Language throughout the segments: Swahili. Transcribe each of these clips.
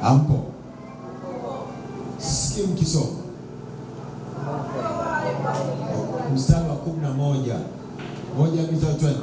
Ampo. Sikia mkisoma mstari wa 11. Moja mbili tatu.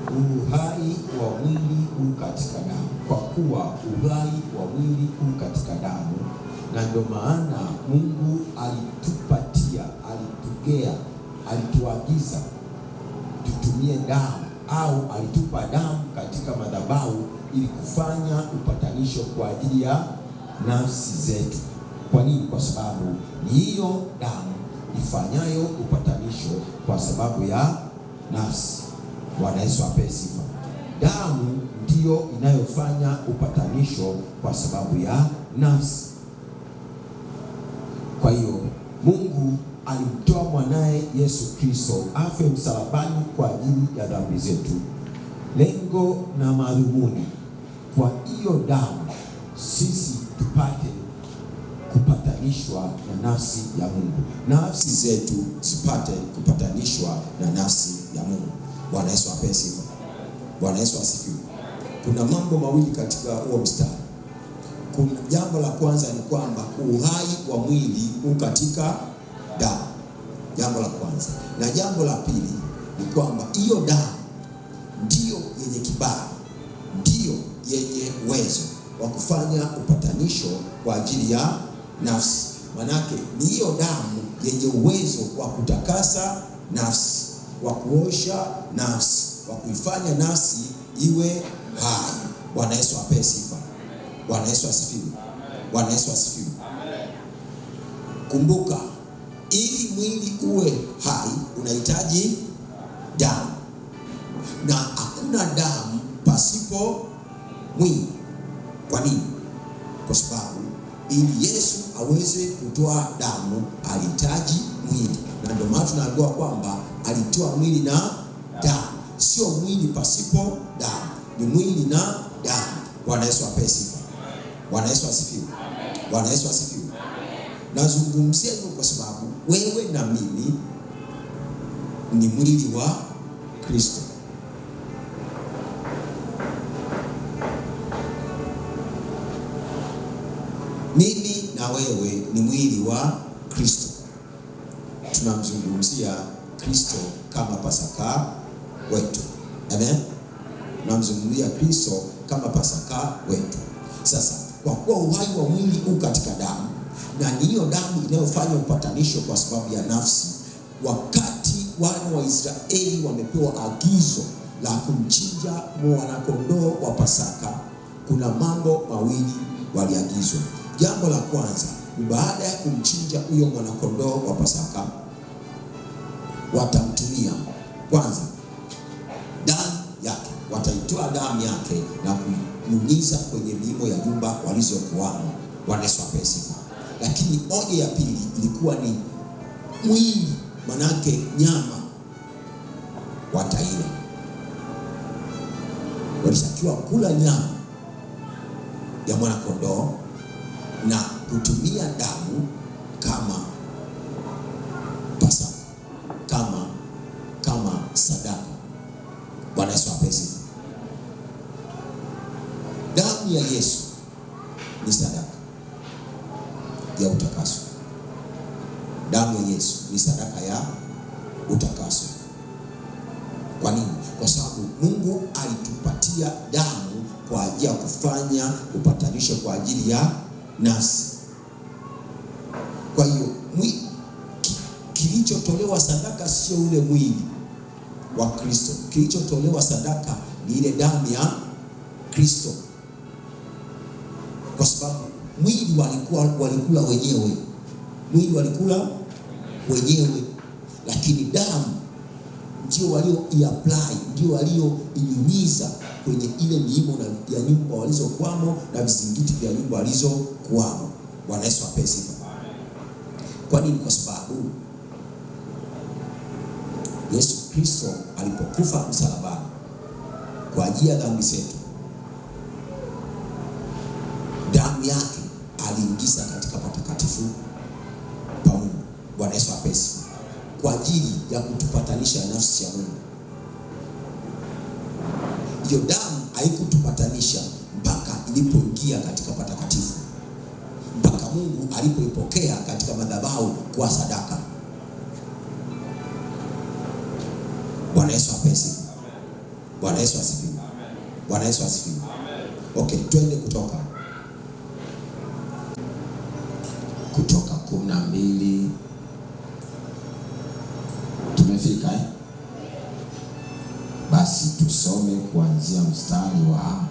Uhai wa mwili u katika damu, kwa kuwa uhai wa mwili u katika damu. Na ndio maana Mungu alitupatia, alituagiza tutumie damu, au alitupa damu katika madhabahu ili kufanya upatanisho kwa ajili ya nafsi zetu. Kwa nini? Kwa sababu ni hiyo damu ifanyayo upatanisho kwa sababu ya nafsi. Bwana Yesu apewe sifa. Damu ndiyo inayofanya upatanisho kwa sababu ya nafsi. Kwa hiyo Mungu alimtoa mwanaye Yesu Kristo afe msalabani kwa ajili ya dhambi zetu. Lengo na madhumuni, kwa hiyo damu sisi tupate kupatanishwa na nafsi ya Mungu, nafsi zetu zipate kupatanishwa na nafsi ya Mungu. Bwana Yesu apewe sifa. Bwana Yesu asifiwe. Kuna mambo mawili katika huo mstari. Kuna jambo la kwanza ni kwamba uhai wa mwili u katika damu. Jambo la kwanza. Na jambo la pili ni kwamba hiyo damu ndiyo yenye kibali, ndiyo yenye uwezo wa kufanya upatanisho kwa ajili ya nafsi. Manake ni hiyo damu yenye uwezo wa kutakasa nafsi, wa kuosha nafsi, wa kuifanya nafsi iwe hai. Bwana Yesu apewe sifa. Bwana Yesu asifiwe. Bwana Yesu asifiwe. Kumbuka, ili mwili uwe hai unahitaji damu, na hakuna damu pasipo mwili. Kwa nini? Kwa sababu ili Yesu aweze kutoa damu alihitaji mwili, na ndio maana tunaambiwa kwamba alitoa mwili na damu. Sio mwili pasipo damu, ni mwili na damu. Bwana Yesu apewe sifa. Bwana Yesu asifiwe. Bwana Yesu asifiwe. Nazungumzia hivyo kwa sababu wewe na mimi ni mwili wa Kristo. Mimi na wewe ni mwili wa Kristo. Tunamzungumzia Kristo kama Pasaka wetu. Amen. Tunamzungumzia Kristo kama Pasaka wetu. Sasa kwa kuwa uhai wa mwili u katika damu, na ni hiyo damu inayofanya upatanisho kwa sababu ya nafsi, wakati wana wa Israeli wamepewa agizo la kumchinja mwana-kondoo wa Pasaka, kuna mambo mawili waliagizwa. Jambo la kwanza ni baada ya kumchinja huyo mwana-kondoo wa Pasaka, watamtumia kwanza damu yake, wataitoa damu yake na kunyunyiza kwenye miimo ya nyumba walizokuwamo. Bwana Yesu apewe sifa. Lakini hoja ya pili ilikuwa ni mwili, manake nyama wataila. Walitakiwa kula nyama ya mwana-kondoo na kutumia damu kama Pasaka, kama sadaka. Bwana Yesu apewe sifa. Damu ya Yesu ni sadaka ya utakaso. Damu ya Yesu ni sadaka ya utakaso. Kwa nini? Kwa sababu Mungu alitupatia damu kwa ajili ya kufanya upatanisho kwa ajili ya nafsi. Kwa hiyo kilichotolewa sadaka sio ule mwili wa Kristo. Kilichotolewa sadaka ni ile damu ya Kristo. Kwa sababu mwili walikula wenyewe. Mwili walikula wenyewe, lakini damu ndio walio-i-apply, ndio walio-inyunyiza kwenye ile miimo ya nyumba walizokuwamo na vizingiti vya nyumba walizokuwamo. Bwana Yesu apewe sifa. Kwa nini? Kwa sababu Yesu Kristo alipokufa msalabani kwa ajili ya dhambi zetu, damu yake aliingiza katika patakatifu pa Mungu. Bwana Yesu apesi, kwa ajili ya kutupatanisha nafsi ya Mungu. Hiyo damu haikutupatanisha mpaka ilipoingia katika patakatifu, mpaka Mungu alipoipokea katika madhabahu kwa sadaka. Bwana Yesu apesi. Bwana Yesu asifiwe. Bwana Yesu asifiwe. Okay, twende Kutoka 12. Tumefika Basi tusome kuanzia mstari wa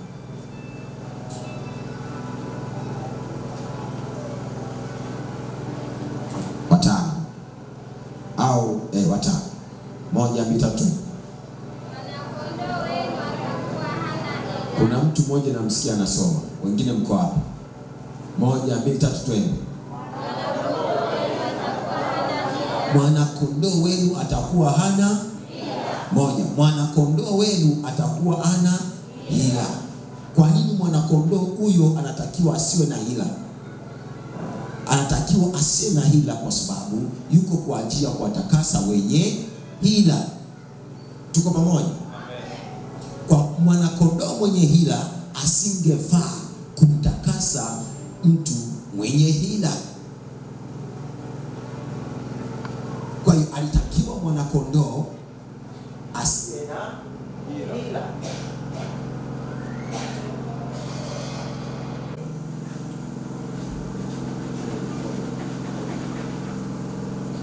watano au watano. 1, 2, 3. Kuna mtu mmoja namsikia anasoma, wengine mko hapa. 1, 2, 3, twende. Mwana-kondoo wenu atakuwa hana hila. 1. Mwana-kondoo wenu atakuwa hana hila. Kwa nini mwana-kondoo huyo anatakiwa asiwe na hila? Anatakiwa asiwe na hila kwa sababu yuko kwa ajili ya kuwatakasa wenye hila. Tuko pamoja? Kwa mwana-kondoo mwenye hila asingefaa kumtakasa mtu mwenye hila. Kwa hiyo alitakiwa mwana-kondoo asiwe na hila.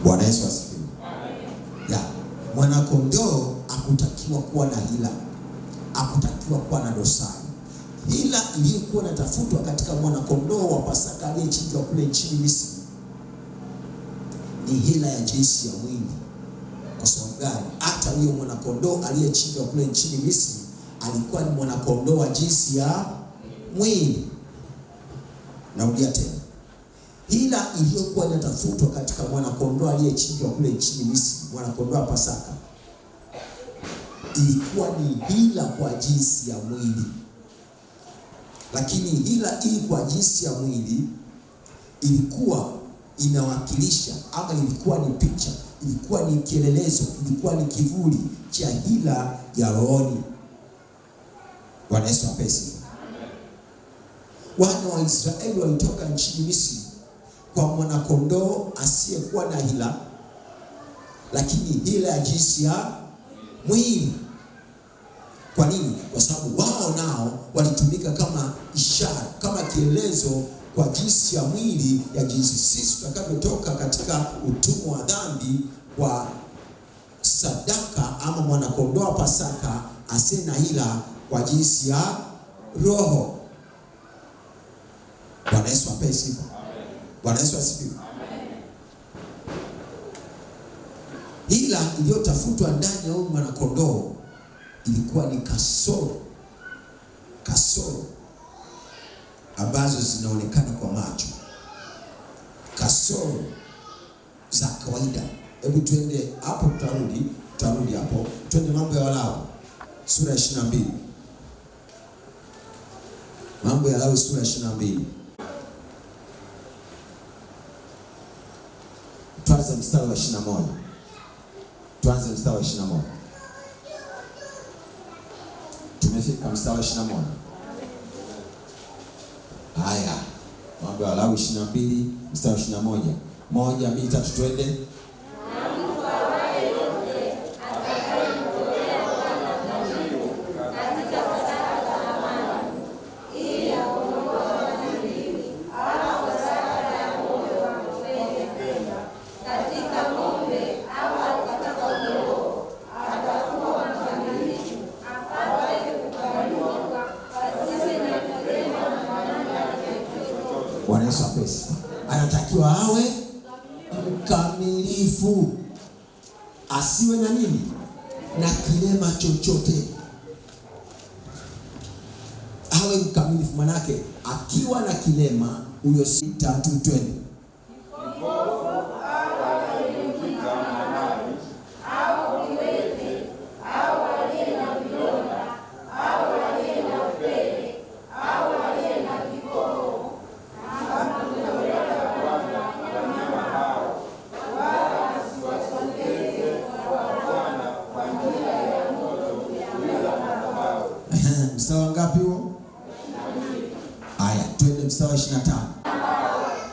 Bwana Yesu asifiwe. Mwana-kondoo hakutakiwa kuwa na hila, hakutakiwa kuwa na dosari. Hila iliyokuwa inatafutwa katika mwana-kondoo wa Pasaka aliyechinjwa kule nchini Misri ni hila ya jinsi ya mwili. Kwa sababu gani? Hata huyo mwana-kondoo aliyechinjwa kule nchini Misri alikuwa ni mwana-kondoo wa jinsi ya mwili. Narudia tena, hila iliyokuwa inatafutwa katika mwana-kondoo aliyechinjwa kule nchini Misri, mwana-kondoo wa Pasaka, ilikuwa ni hila kwa jinsi ya mwili. Lakini hila hii kwa jinsi ya mwili ilikuwa inawakilisha ama ilikuwa ni picha, ilikuwa ni kielelezo, ilikuwa ni kivuli cha hila ya rohoni. Bwana Yesu apesi. Wana wa Israeli walitoka nchini Misri kwa mwana-kondoo asiyekuwa na hila, lakini hila ya jinsi ya mwili. Kwa nini? Kwa sababu wao nao walitumika kama ishara, kama kielezo kwa jinsi ya mwili ya jinsi sisi tutakavyotoka katika utumwa wa dhambi kwa sadaka ama mwana-kondoo wa Pasaka asiye na hila kwa jinsi ya roho. Bwana Yesu apewe sifa. Bwana Yesu asifiwe. Hila iliyotafutwa ndani ya huyu mwana-kondoo ilikuwa ni kasoro ambazo zinaonekana kwa macho, kasoro za kawaida. Hebu tuende hapo, tutarudi hapo. Twende Mambo ya Walawi sura 22. Mambo ya Walawi sura 22. Tuanze mstari wa 21. Tuanze mstari wa 21. Tumefika mstari wa 21. Haya, Mambo ya Walawi 22 mstari wa 21. 1, 2, 3, twende. Bwana Yesu apesi. Anatakiwa awe mkamilifu, asiwe na nini? Na kilema chochote. Awe mkamilifu, manake akiwa na kilema huyo 3, twende. Kipofu au aliyevunjika na nai au kiwete mstari wa 25.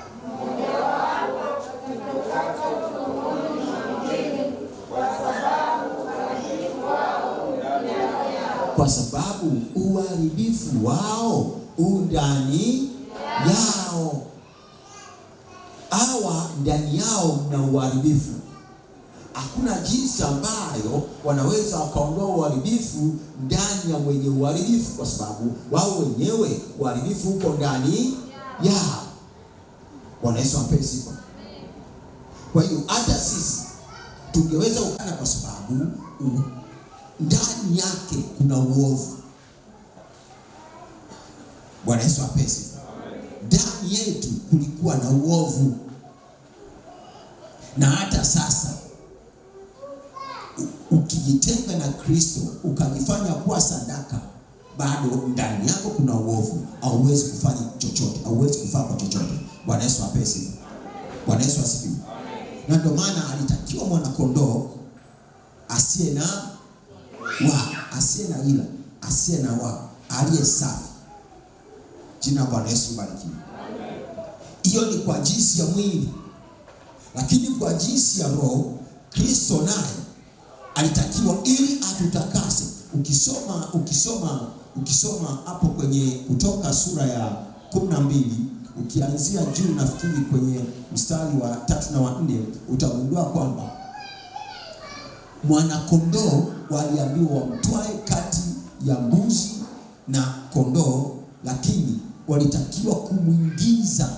Kwa sababu uharibifu wao ndani yao. Hawa ndani yao mna uharibifu. Hakuna jinsi ambayo wanaweza wakaondoa uharibifu ndani ya mwenye uharibifu, kwa sababu wao wenyewe uharibifu uko ndani yao. Bwana Yesu apewe sifa. Kwa hiyo hata sisi tungeweza ukana, kwa sababu ndani yake kuna uovu. Bwana Yesu apewe sifa. Ndani yetu kulikuwa na uovu, na hata sasa ukijitenga na Kristo ukajifanya kuwa sadaka, bado ndani yako kuna uovu. Hauwezi kufanya chochote, hauwezi kufanya chochote. Bwana Yesu apewe sifa. Bwana Yesu asifiwe. Na ndio maana alitakiwa mwana kondoo asiye na ila, asiye na aliye safi. Jina Bwana Yesu barikiwe. Hiyo ni kwa jinsi ya mwili, lakini kwa jinsi ya roho Kristo naye alitakiwa ili atutakase. Ukisoma hapo kwenye Kutoka sura ya 12 ukianzia juu, nafikiri kwenye mstari wa 3 na wa 4, utagundua kwamba mwana kondoo waliambiwa wamtwae kati ya mbuzi na kondoo, lakini walitakiwa kumwingiza,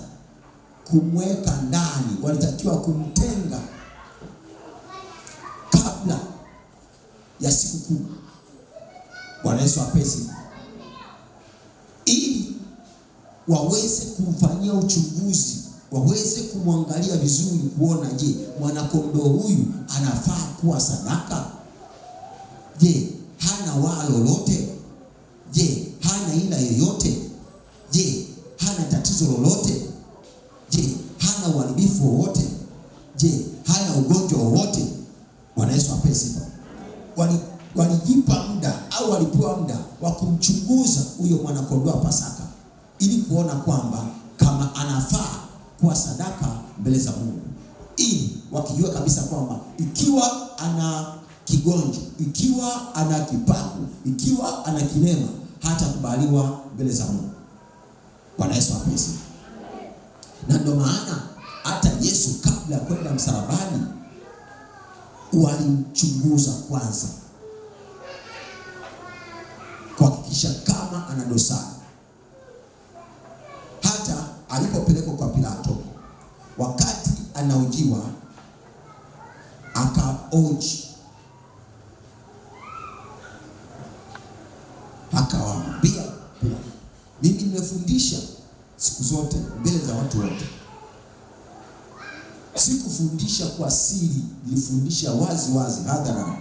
kumweka ndani, walitakiwa kumtenga kabla ya sikukuu. Bwana Yesu apesi, ili waweze kumfanyia uchunguzi, waweze kumwangalia vizuri, kuona je, mwana kondoo huyu anafaa kuwa sadaka? Je, hana waa lolote? Je, hana ila yoyote? Je, hana tatizo lolote? Je, hana uharibifu wowote? Je, hana ugonjwa wowote? Bwana Yesu apewe sifa. Walijipa muda au walipewa muda wa kumchunguza huyo mwana kondoo wa Pasaka, ili kuona kwamba kama anafaa kuwa sadaka mbele za Mungu, ili wakijua kabisa kwamba ikiwa ana kigonjwa, ikiwa ana kipaku, ikiwa ana kilema, hatakubaliwa mbele za Mungu. Bwana Yesu apewe sifa. Na ndio maana hata Yesu kabla ya kwenda msalabani walimchunguza kwanza kuhakikisha kama ana dosari. Hata alipopelekwa kwa Pilato, wakati anaojiwa, akaoji, akawaambia, mimi nimefundisha siku zote mbele za watu wote. Sikufundisha kwa siri, nilifundisha wazi wazi hadharani.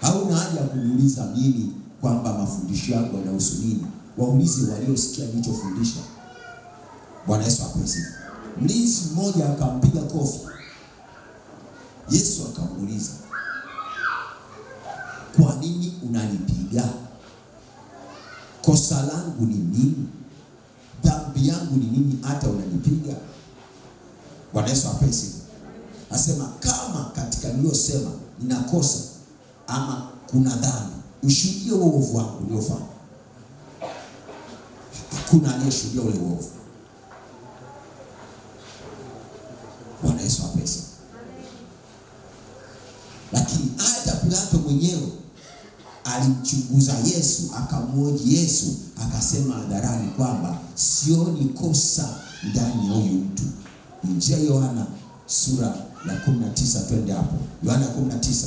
Hauna haja ya kuniuliza mimi kwamba mafundisho yangu yanahusu nini. Waulize waliosikia nilichofundisha. Bwana Yesu apewe sifa. Mlinzi mmoja akampiga kofi. Yesu akamuuliza, kwa nini unanipiga? Kosa langu ni nini? Dhambi yangu ni nini hata unanipiga? Bwana Yesu apewe sifa. Asema kama katika niliyosema ninakosa ama kuna dhambi, ushuhudie uovu wangu niliofanya. Hakuna aliyeshuhudia ule uovu. Bwana Yesu apewe sifa. Lakini hata Pilato mwenyewe alimchunguza Yesu, akamhoji Yesu, akasema hadharani kwamba sioni kosa ndani ya huyu mtu. Injili ya Yohana sura ya 19, twende hapo. Yohana 19.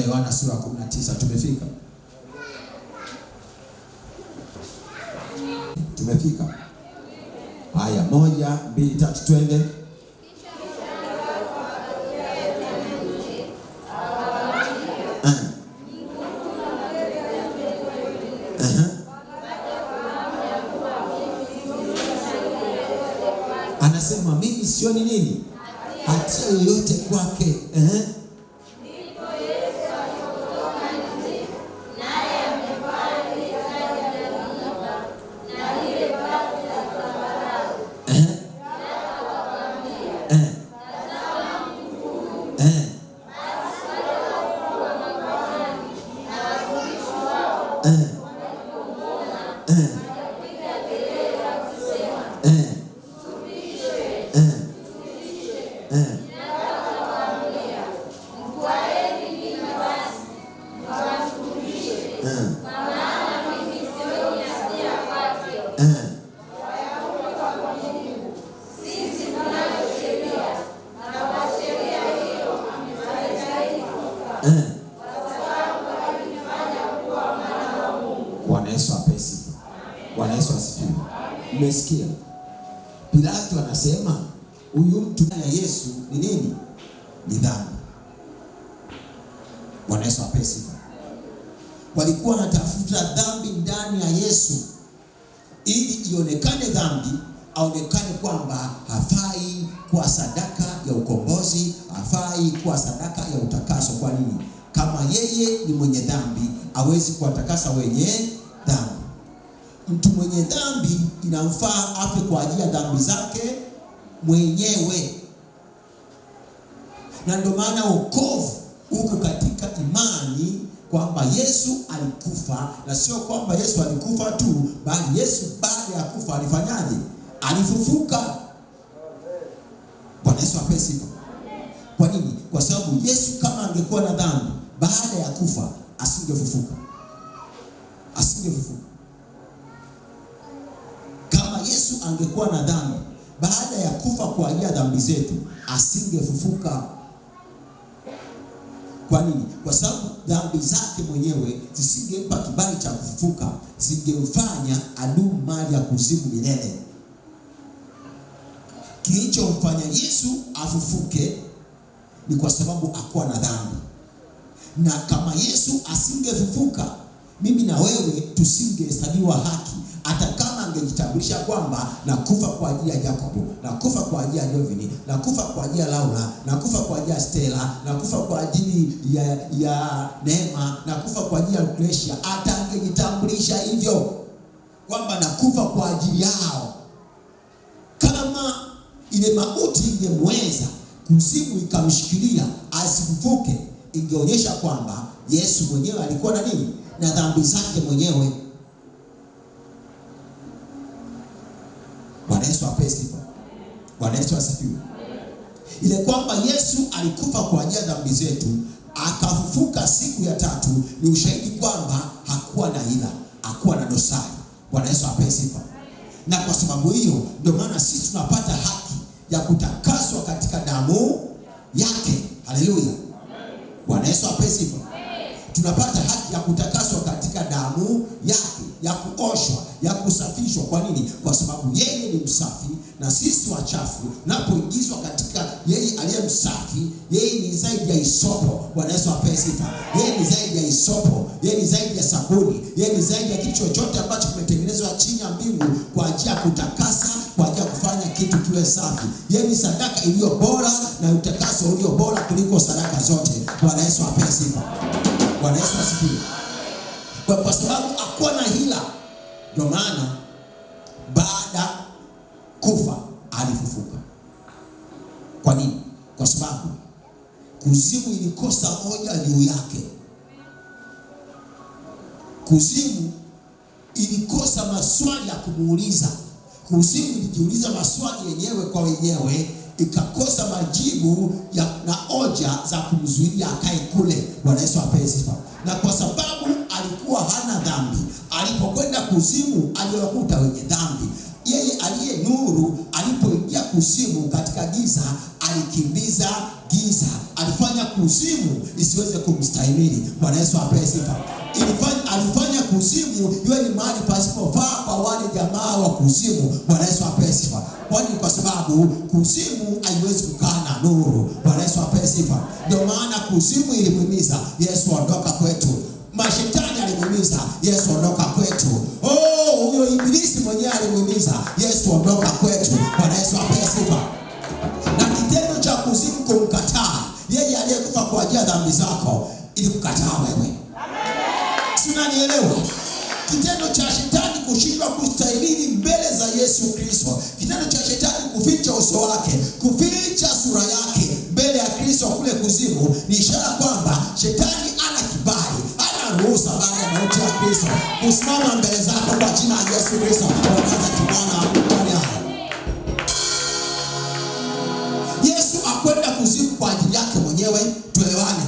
Yohana sura ya 19, tumefika? Tumefika. Haya, 1, 2, 3, twende. Anasema mimi sioni nini? Hatia yoyote kwake. Bwana Yesu apewe sifa. Bwana Yesu asifiwe. Mmesikia? Pilato anasema huyu mtu ya Yesu ni nini? Ni dhambi. Bwana Yesu apewe sifa. Walikuwa wanatafuta dhambi ndani ya Yesu ili ionekane dhambi, aonekane kwamba hafai kuwa sadaka ya ukombozi, hafai kuwa sadaka ya utakaso. Kwa nini? Kama yeye ni mwenye dhambi, hawezi kuwatakasa wenye dhambi. Mtu mwenye dhambi inamfaa afe kwa ajili ya dhambi zake mwenyewe. Na ndio maana wokovu uko katika imani kwamba Yesu alikufa, na sio kwamba Yesu alikufa tu, bali Yesu baada ya kufa alifanyaje? Alifufuka. Bwana Yesu apewe sifa. Kwa nini? Kwa sababu Yesu kama angekuwa na dhambi, baada ya kufa asingefufuka. Asingefufuka. Kama Yesu angekuwa na dhambi, baada ya kufa kwa ajili ya dhambi zetu, asingefufuka. Kwa nini? Kwa sababu dhambi zake mwenyewe zisingempa kibali cha kufufuka, zingemfanya adumu mali ya kuzimu milele. Kilichomfanya Yesu afufuke ni kwa sababu hakuwa na dhambi. Na kama Yesu asingefufuka, mimi na wewe tusingehesabiwa haki, hata kama angejitambulisha kwamba nakufa kwa ajili ya Jacobo, nakufa kwa ajili ya Jovini, nakufa kwa ajili ya Laura, nakufa kwa ajili ya Stella, nakufa kwa ajili ya Neema, nakufa kwa ajili ya Lucretia. Hata angejitambulisha hivyo kwamba nakufa kwa ajili yao, kama ile mauti ingemweza, kuzimu ikamshikilia asifufuke, ingeonyesha kwamba Yesu mwenyewe alikuwa na nini? Na dhambi zake mwenyewe. Bwana Yesu apewe sifa. Bwana Yesu asifiwe. Ile kwamba Yesu alikufa kwa ajili ya dhambi zetu, akafufuka siku ya tatu, ni ushahidi kwamba hakuwa na ila, hakuwa na dosari. Bwana Yesu apewe sifa. Na kwa sababu hiyo ndio maana sisi tunapata haki ya kutakaswa katika damu yake. Haleluya. Bwana Yesu apewe sifa. Tunapata haki ya kutakaswa katika damu yake, ya kuoshwa, ya kusafishwa. Kwa nini? Kwa sababu yeye ni msafi na sisi wachafu. Napoingizwa katika yeye aliye msafi, yeye ni zaidi ya isopo. Bwana Yesu apewe sifa. Yeye ni zaidi ya isopo, yeye ni zaidi ya sabuni, yeye ni zaidi ya kitu chochote ambacho kimetengenezwa chini ya mbingu kwa ajili ya kutakasa, kwa ajili ya kufanya kitu kiwe safi. Yeye ni sadaka iliyo bora na utakaso ulio bora kuliko sadaka zote. Bwana Yesu apewe sifa. Bwana Yesu asifiwe. Kwa sababu hakuwa na hila, ndio maana baada kufa alifufuka. Kwa nini? Kwa sababu kuzimu ilikosa moja juu yake. Kuzimu ilikosa maswali ya kumuuliza. Kuzimu ilijiuliza maswali yenyewe kwa wenyewe, ikakosa majibu na hoja za kumzuilia akae kule. Bwana Yesu apewe sifa. Na kwa sababu alikuwa hana dhambi, alipokwenda kuzimu aliwakuta wenye dhambi. Yeye aliye nuru alipoingia kuzimu katika giza, alikimbiza giza, alifanya kuzimu isiweze kumstahimili. Bwana Yesu apewe sifa. Alifanya kuzimu iwe ni mahali pasipofaa kwa wale jamaa wa kuzimu. Bwana Yesu apewe sifa. Kwani kwa sababu kuzimu haiwezi kukaa na nuru. Bwana Yesu apewe sifa. Ndio maana kuzimu ilimhimiza Yesu, ondoka kwetu. Mashetani alimhimiza Yesu, ondoka kwetu. Huyo ibilisi mwenyewe alimhimiza Yesu, ondoka kwetu. Bwana Yesu apewe sifa. Na kitendo cha kuzimu kumkataa yeye aliyekufa kwa ajili ya dhambi zako, ili kukataa wewe. Unanielewa? Kitendo cha shetani kushindwa kustahimili mbele za Yesu Kristo, kitendo cha shetani kuficha uso wake, kuficha kuzimu, ni ishara kwamba shetani ana kibali, ana ruhusa baada ya mauti ya Kristo kusimama mbele zako kwa jina la Yesu Kristo. Tunaanza tunaona ndani hapa. Yesu akwenda kuzimu kwa ajili yake mwenyewe, tuelewane.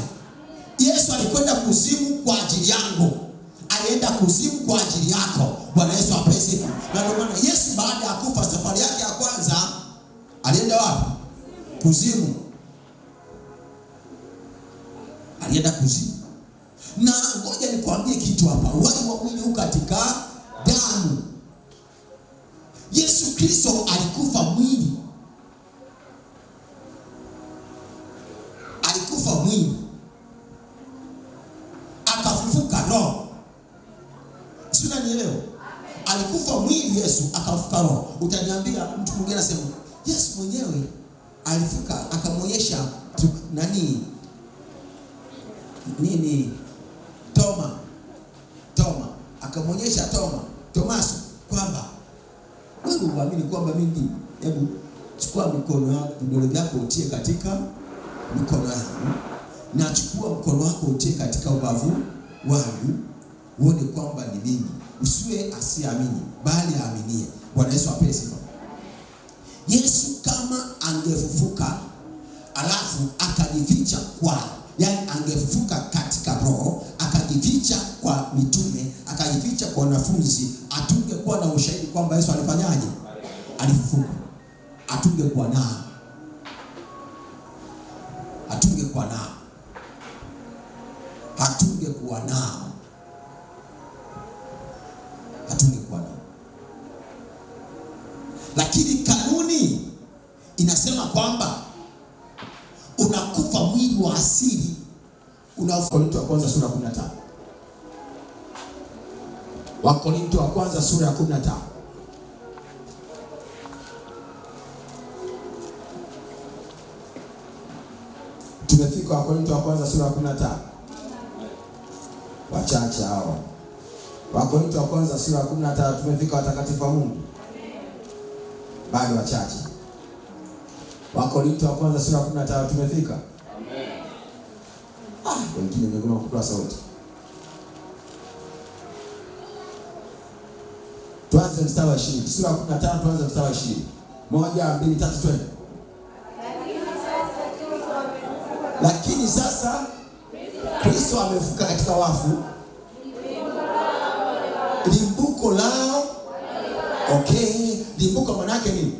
Yesu alikwenda kuzimu kwa ajili yangu. Alienda kuzimu kwa ajili yako. Bwana Yesu apewe sifa. Na ndio maana Yesu baada ya kufa safari yake ya kwanza alienda wapi? Kuzimu. Alienda kuzimu. Na ngoja nikwambie kitu hapa. Uhai wa mwili uko katika damu. Yesu Kristo alikufa mwili. Alikufa mwili. Akafufuka roho. Si unanielewa? Alikufa mwili Yesu, akafufuka roho. Utaniambia mtu mwingine anasema, Yesu mwenyewe alifuka akamwonyesha Toma akamwonyesha Tomaso kwamba wewe uamini kwamba mimi, hebu chukua mikono yako, vidole vyako utie katika mikono yangu, na chukua mkono wako utie katika ubavu wangu, uone kwamba ni mimi. Usiwe asiamini bali aaminie. Bwana Yesu apewe sifa. Yesu kama angefufuka alafu akajificha kwa, yani angefufuka katika roho, akajificha kwa mitume, akajificha kwa wanafunzi, atungekuwa na ushahidi kwamba Yesu alifanyaje? Alifufuka. Atungekuwa nao. Lakini kanuni inasema kwamba unakufa mwili wa asili. Wakorintho wa kwanza sura ya 15. Wakorintho wa kwanza sura ya 15. Tumefika Wakorintho wa kwanza sura ya 15. Wachache hao. Wakorintho wa kwanza sura ya 15 tumefika, watakatifu wa Mungu. Bado wachache. Wakorintho wa kwanza sura ya 15 tumefika. Amen. Wengine wamegoma kutoa sauti. Tuanze mstari wa 20. Sura ya 15 tuanze mstari wa 20. 1, 2, 3 twende. Lakini sasa Kristo amefufuka katika wafu. Limbuko lao. Okay, limbuko maana yake nini?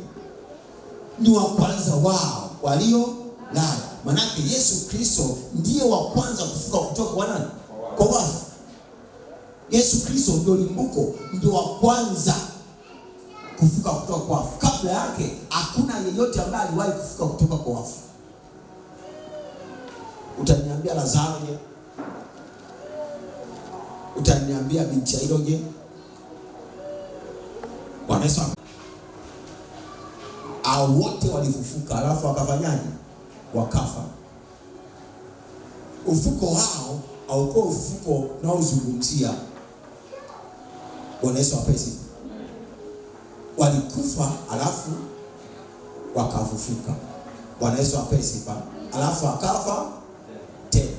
Ni wa kwanza wao walio lala. Maana yake Yesu Kristo ndiye wa kwanza kufufuka kutoka kwa nani? Kwa wafu. Yesu Kristo ndio limbuko, ndio wa kwanza kufufuka kutoka kwa wafu. Kabla yake hakuna yeyote ambaye aliwahi kufufuka kutoka kwa wafu. Utaniambia Lazaro je? Utaniambia binti Yairo je? Bwana Yesu. Hao wote walifufuka alafu wakafanyaje? Wakafa. Ufufuko wao haukuwa ufufuko unaozungumzia. Bwana Yesu apewe sifa. Walikufa alafu wakafufuka. Bwana Yesu apewe sifa. Alafu akafa tena.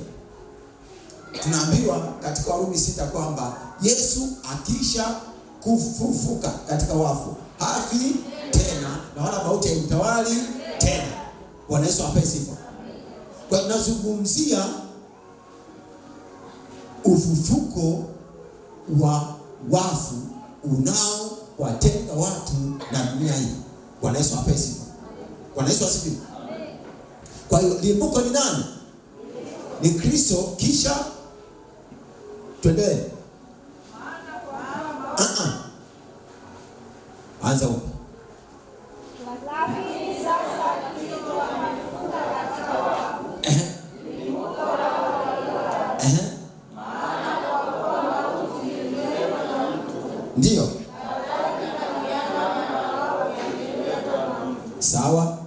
Tunaambiwa katika Warumi 6 kwamba Yesu akisha kufufuka katika wafu hafi tena, na wala mauti haimtawali tena. Bwana Yesu apewe sifa. Kwa tunazungumzia ufufuko wa wafu unaowatenga watu na dunia hii. Bwana Yesu apewe sifa. Bwana Yesu asifiwe. Kwa hiyo limbuko ni nani? Ni Kristo. Kisha twende. Anza huko. Ndio. Sawa.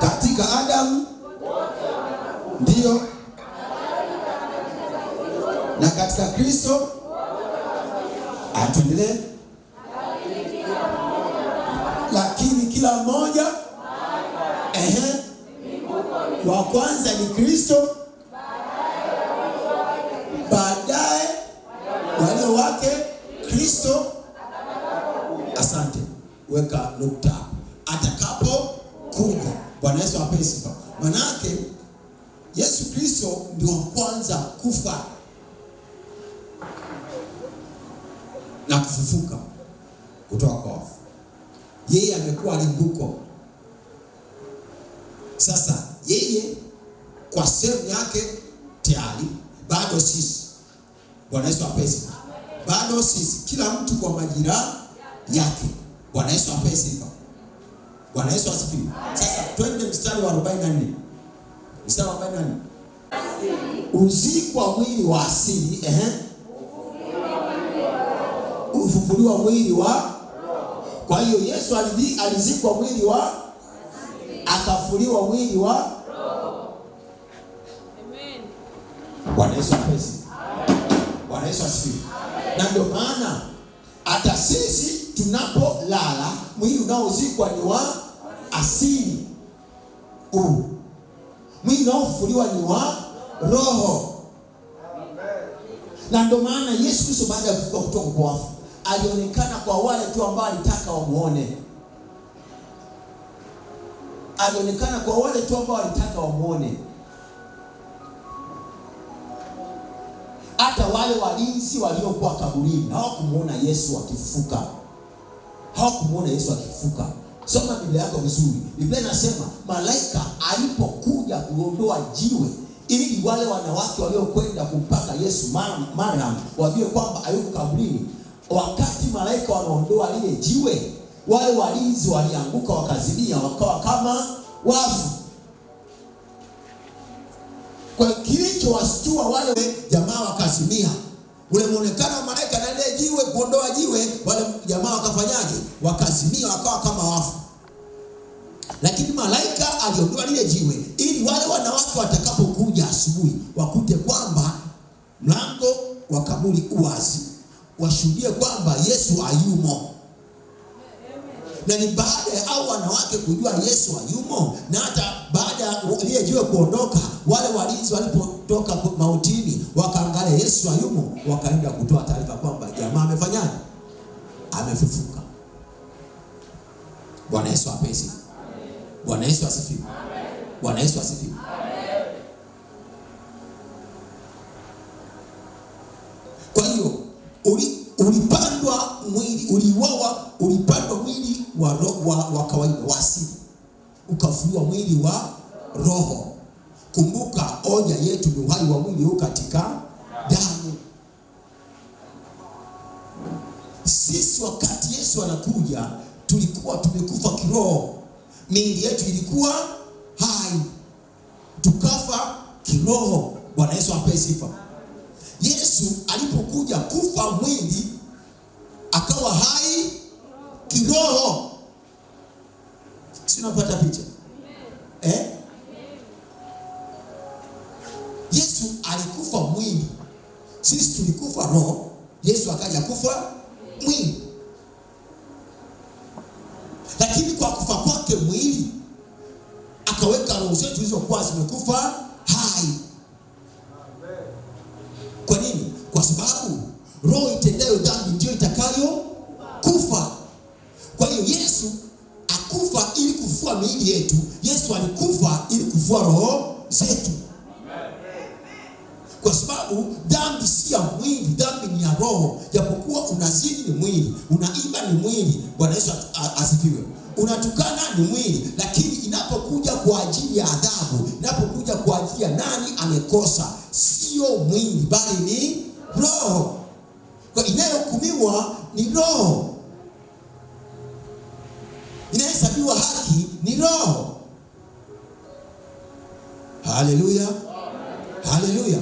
Katika Adamu ndio, na katika Kristo atuendelee. Lakini kila mmoja kwanza ni Kristo, baadaye walio wake Kristo. Asante, weka nukta atakapo kuja. Bwana Yesu apewe sifa. Manake Yesu Kristo ndio kwanza kufa na kufufuka kutoka kwa wafu. Yeye amekuwa limbuko. Sasa yeye kwa sehemu yake tayari, bado sisi. Bwana Yesu apewe sifa. Bado sisi, kila mtu kwa majira yake. Bwana Yesu apewe sifa. Bwana Yesu asifiwe. Sasa twende mstari wa 44. Mstari wa 44. Uzikwa mwili wa asili, ufufuliwa mwili wa. Kwa hiyo Yesu alizikwa mwili wa, akafuliwa mwili wa. Amen. Bwana Yesu asifiwe. Bwana Yesu asifiwe. Na ndio maana hata sisi tunapolala, mwili unaozikwa ni wa asili. Mwili unaofufuliwa ni wa roho. Na ndio maana Yesu Kristo baada ya kufufuka kutoka kwa wafu alionekana kwa wale tu ambao alitaka wamuone. Alionekana kwa wale tu ambao walitaka wamuone. Hata wale walinzi waliokuwa kaburini hawakumuona Yesu akifufuka. Hawakumuona Yesu akifufuka. Soma Biblia yako vizuri. Biblia inasema malaika alipokuja kuondoa jiwe ili wale wanawake waliokwenda kumpaka Yesu Mariam wajue kwamba hayuko kaburini, wakati malaika wanaondoa lile jiwe, wale walinzi walianguka wakazimia, wakawa kama wafu. Kwa kilichowashtua wale jamaa wakazimia, ule muonekano wa malaika na ile jiwe, kuondoa jiwe, wale jamaa wakafanyaje? Wakazimia, wakawa kama wafu. Lakini malaika aliondoa lile jiwe ili wale wanawake watakapokuja asubuhi wakute kwamba mlango wa kaburi uwazi, washuhudie kwamba Yesu hayumo. Na ni baada ya hao wanawake kujua Yesu hayumo, na hata baada ya lile jiwe kuondoka, wale walinzi walipotoka mautini wakaangalia Yesu hayumo, wakaenda kutoa taarifa kwamba jamaa amefanyaje? Amefufuka. Bwana Yesu apesi. Bwana Yesu asifiwe. Bwana Yesu asifiwe. Kwa hiyo ulipandwa mwili, uliuawa, ulipandwa mwili wa kawaida wa asili, ukafuliwa mwili wa roho. Kumbuka hoja yetu ni uhai wa mwili huu katika damu. Sisi wakati Yesu anakuja tulikuwa tumekufa kiroho. Miili yetu ilikuwa hai, tukafa kiroho. Bwana Yesu apewe sifa. Yesu alipokuja kufa mwili, akawa hai kiroho. Si unapata picha? Yesu alikufa mwili, sisi tulikufa roho. Yesu akaja kufa mwili. Lakini kwa kufa kwake mwili, akaweka roho zetu zilizokuwa zimekufa hai. Kwa nini? Kwa sababu roho itendayo dhambi ndio itakayo kufa. Kwa hiyo Yesu akufa ili kufufua miili yetu. Yesu alikufa ili kufufua roho zetu. Kwa sababu dhambi si ya mwili, dhambi ni ya roho. Japokuwa unazini ni mwili, unaiba ni mwili. Bwana Yesu asifiwe. Unatukana ni mwili, lakini inapokuja kwa ajili ya adhabu, inapokuja kwa ajili ya nani amekosa, sio mwili bali ni roho. Kwa inayohukumiwa ni roho, inahesabiwa haki ni roho. Haleluya. Haleluya.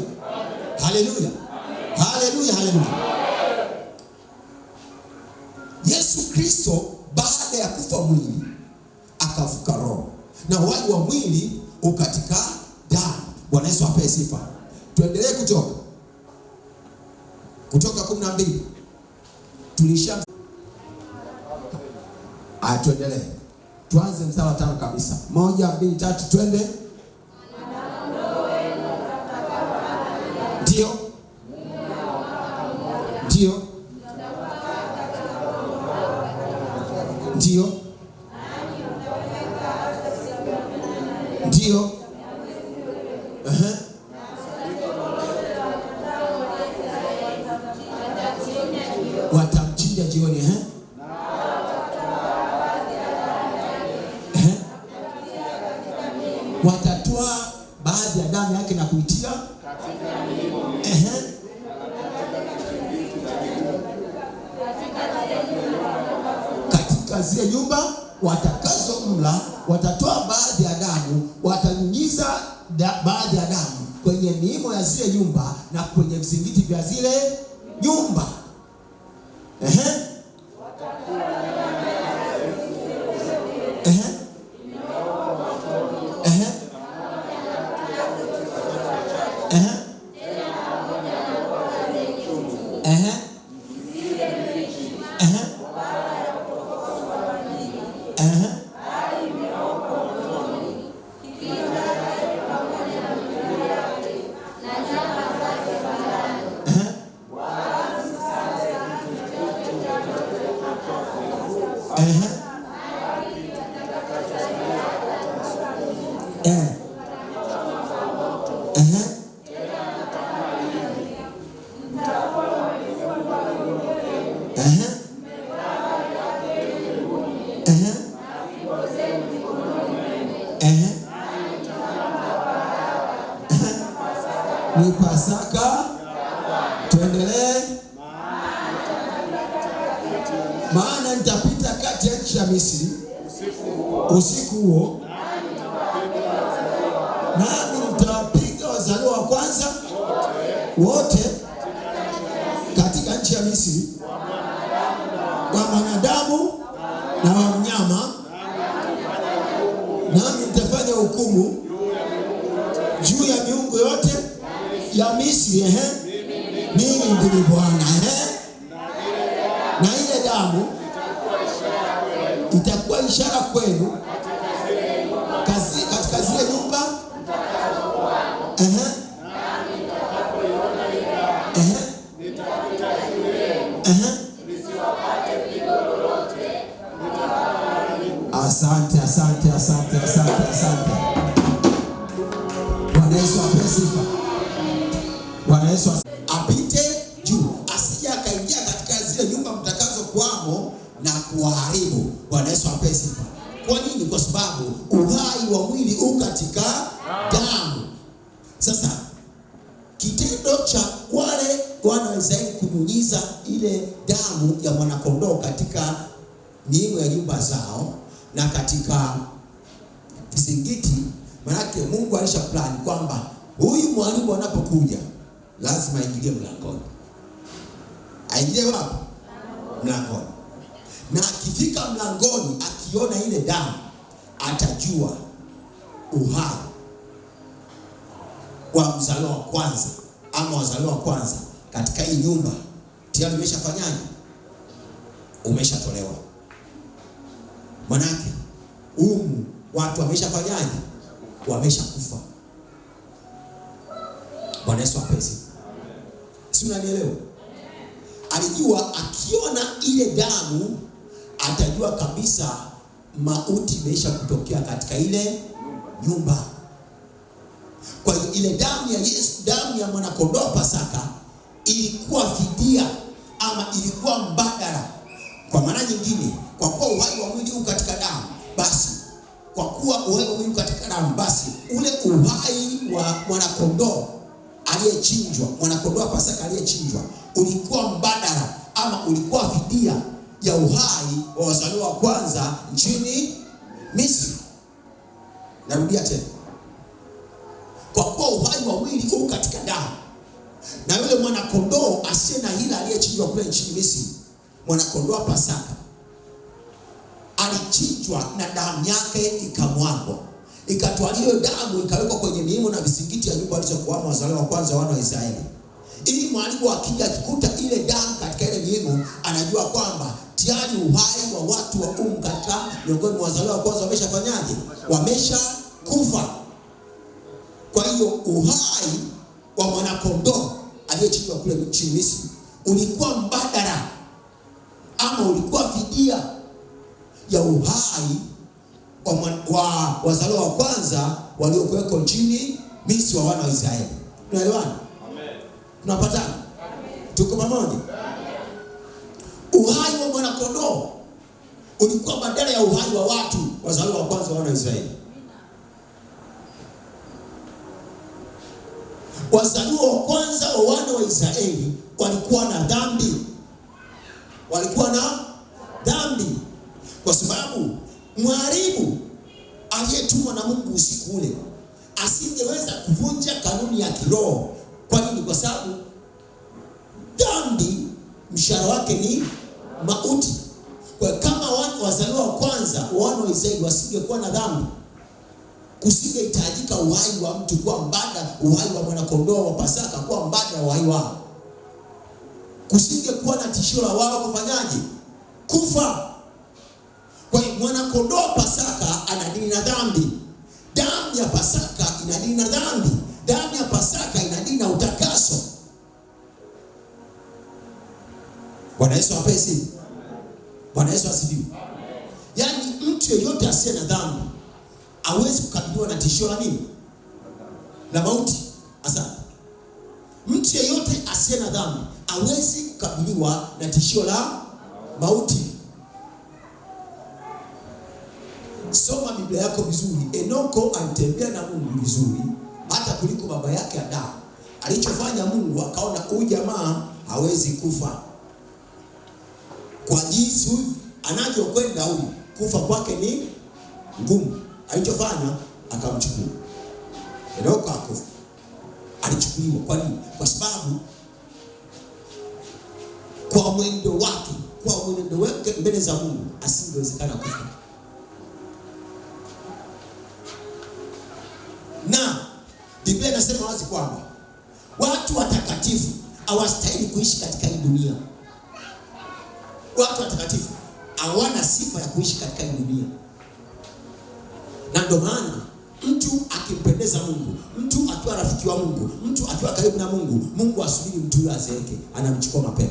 Haleluya. Haleluya. Haleluya. Yesu Kristo baada ya kufa mwili akafuka roho, na uhai wa mwili ukatika damu. Bwana Yesu apewe sifa. Tuendelee Kutoka 12. Tuendelee. Tuanze mstari wa 5 kabisa. 1, 2, 3 twende. Ndio. Watamchinja jioni. Watatoa baadhi ya damu yake na kuitia katika zile nyumba watakazo mla. Watatoa baadhi ya damu, watanyunyiza baadhi ya damu kwenye miimo ya zile nyumba na kwenye vizingiti vya zile nyumba. Ni Pasaka. Tuendelee. Maana nitapita kati ya nchi ya Misri usiku huo, nami nitawapiga wazaliwa wa kwanza wote katika nchi ya Misri, wa mwanadamu na wa mnyama, nami nitafanya hukumu juu ya miungu yote ya Misri. Mimi ndimi Bwana. Na ile damu itakuwa ishara kwenu katika zile nyumba. Asante. Bwana Yesu apewe sifa. Bwana Yesu apite juu, asije akaingia katika zile nyumba mtakazo kuamo na kuharibu. Bwana Yesu apewe sifa. Kwa nini? Kwa sababu uhai wa mwili uko katika damu. Sasa kitendo cha wale wana wa Israeli kunyunyiza ile damu ya mwanakondoo katika miimo ya nyumba zao na katika vizingiti, manake Mungu alisha plan kwamba huyu mwalimu anapokuja lazima aingilie mlangoni. Aingilie wapi? Mlangoni. Na akifika mlangoni, akiona ile damu, atajua uhai wa mzaliwa wa kwanza ama wazaliwa wa kwanza katika hii nyumba tayari umeshafanyaje? Umeshatolewa. Manake watu wameshafanyaje? Wameshakufa. Bwana Yesu apesi. Si unanielewa? Alijua akiona ile damu atajua kabisa mauti imeisha kutokea katika ile nyumba. Kwa hiyo ile damu ya Yesu, damu ya mwanakondoo Pasaka, ilikuwa fidia ama ilikuwa mbadala. Kwa maana nyingine, kwa kuwa uhai wa mwili uko katika damu, basi kwa kuwa uhai wa mwili uko katika damu, basi ule uhai wa mwanakondoo aliyechinjwa, mwanakondoo Pasaka aliyechinjwa, ulikuwa mbadala ama ulikuwa fidia ya uhai wa wazaliwa wa kwanza nchini Misri. Narudia tena. Kwa kuwa uhai wa mwili uko katika damu, na yule mwanakondoo asiye na hila aliyechinjwa kule nchini Misri, mwanakondoo Pasaka alichinjwa na damu yake ikamwagwa, ikatwaliwa damu ikawekwa kwenye miimo na vizingiti ya nyumba walizokuwa wazaliwa wa kwanza wana wa Israeli, ili mwalimu akija akikuta ile damu katika ile miimo, anajua kwamba tayari uhai wa watu wa katika miongoni mwa wazaliwa wa kwanza wameshafanyaje? Wamesha kufa. Kwa hiyo uhai wa mwanakondoo aliyechinjwa kule nchini Misri ulikuwa mbadala ama ulikuwa fidia ya uhai wazaliwa wa kwanza waliokuweko nchini Misri wa wana wa Israeli. Tunaelewana? Amen. Tunapatana? Amen. Tuko pamoja? Amen. Uhai wa mwana kondoo ulikuwa badala ya uhai wa watu wazaliwa wa kwanza wa wana wa Israeli. Wazaliwa wa kwanza wa wana wa Israeli walikuwa na dhambi. Walikuwa na dhambi kwa sababu mharibu aliyetumwa na Mungu usiku ule asingeweza kuvunja kanuni ya kiroho. Kwa nini? Kwa sababu dhambi mshahara wake ni mauti. Kwa kama wazaliwa wa kwanza wa wana wa Israeli wasingekuwa na dhambi, kusingehitajika uhai wa mtu kuwa mbadala, uhai wa mwana kondoo wa Pasaka kuwa mbadala uhai wao. Kusingekuwa na tishio la wao kufanyaje? Kufa. Kwa hiyo mwana kondoo wa Pasaka anadili na dhambi. Damu ya Pasaka inadili na dhambi. Damu ya Pasaka inadili na utakaso. Bwana Yesu apesi. Bwana Yesu asifiwe. Yaani mtu yeyote asiye na dhambi hawezi kukabiliwa na tishio la nini? La mauti. Asante. Mtu yeyote asiye na dhambi hawezi kukabiliwa na tishio la mauti. Soma Biblia yako vizuri. Enoko alitembea na Mungu vizuri hata kuliko baba yake Adamu. Alichofanya Mungu akaona huyu jamaa hawezi kufa. Kwa jinsi huyu anavyokwenda huyu kufa kwake ni ngumu. Alichofanya akamchukua. Enoko akafa. Alichukuliwa. Kwa nini? Kwa sababu kwa mwendo wake mbele za Mungu asingewezekana kufa. Na Biblia inasema wazi kwamba watu watakatifu hawastahili kuishi katika hii dunia. Watu watakatifu hawana sifa ya kuishi katika hii dunia. Na ndio maana mtu akimpendeza Mungu, mtu akiwa rafiki wa Mungu, mtu akiwa karibu na Mungu, Mungu asubiri mtu yule azeeke, anamchukua mapema.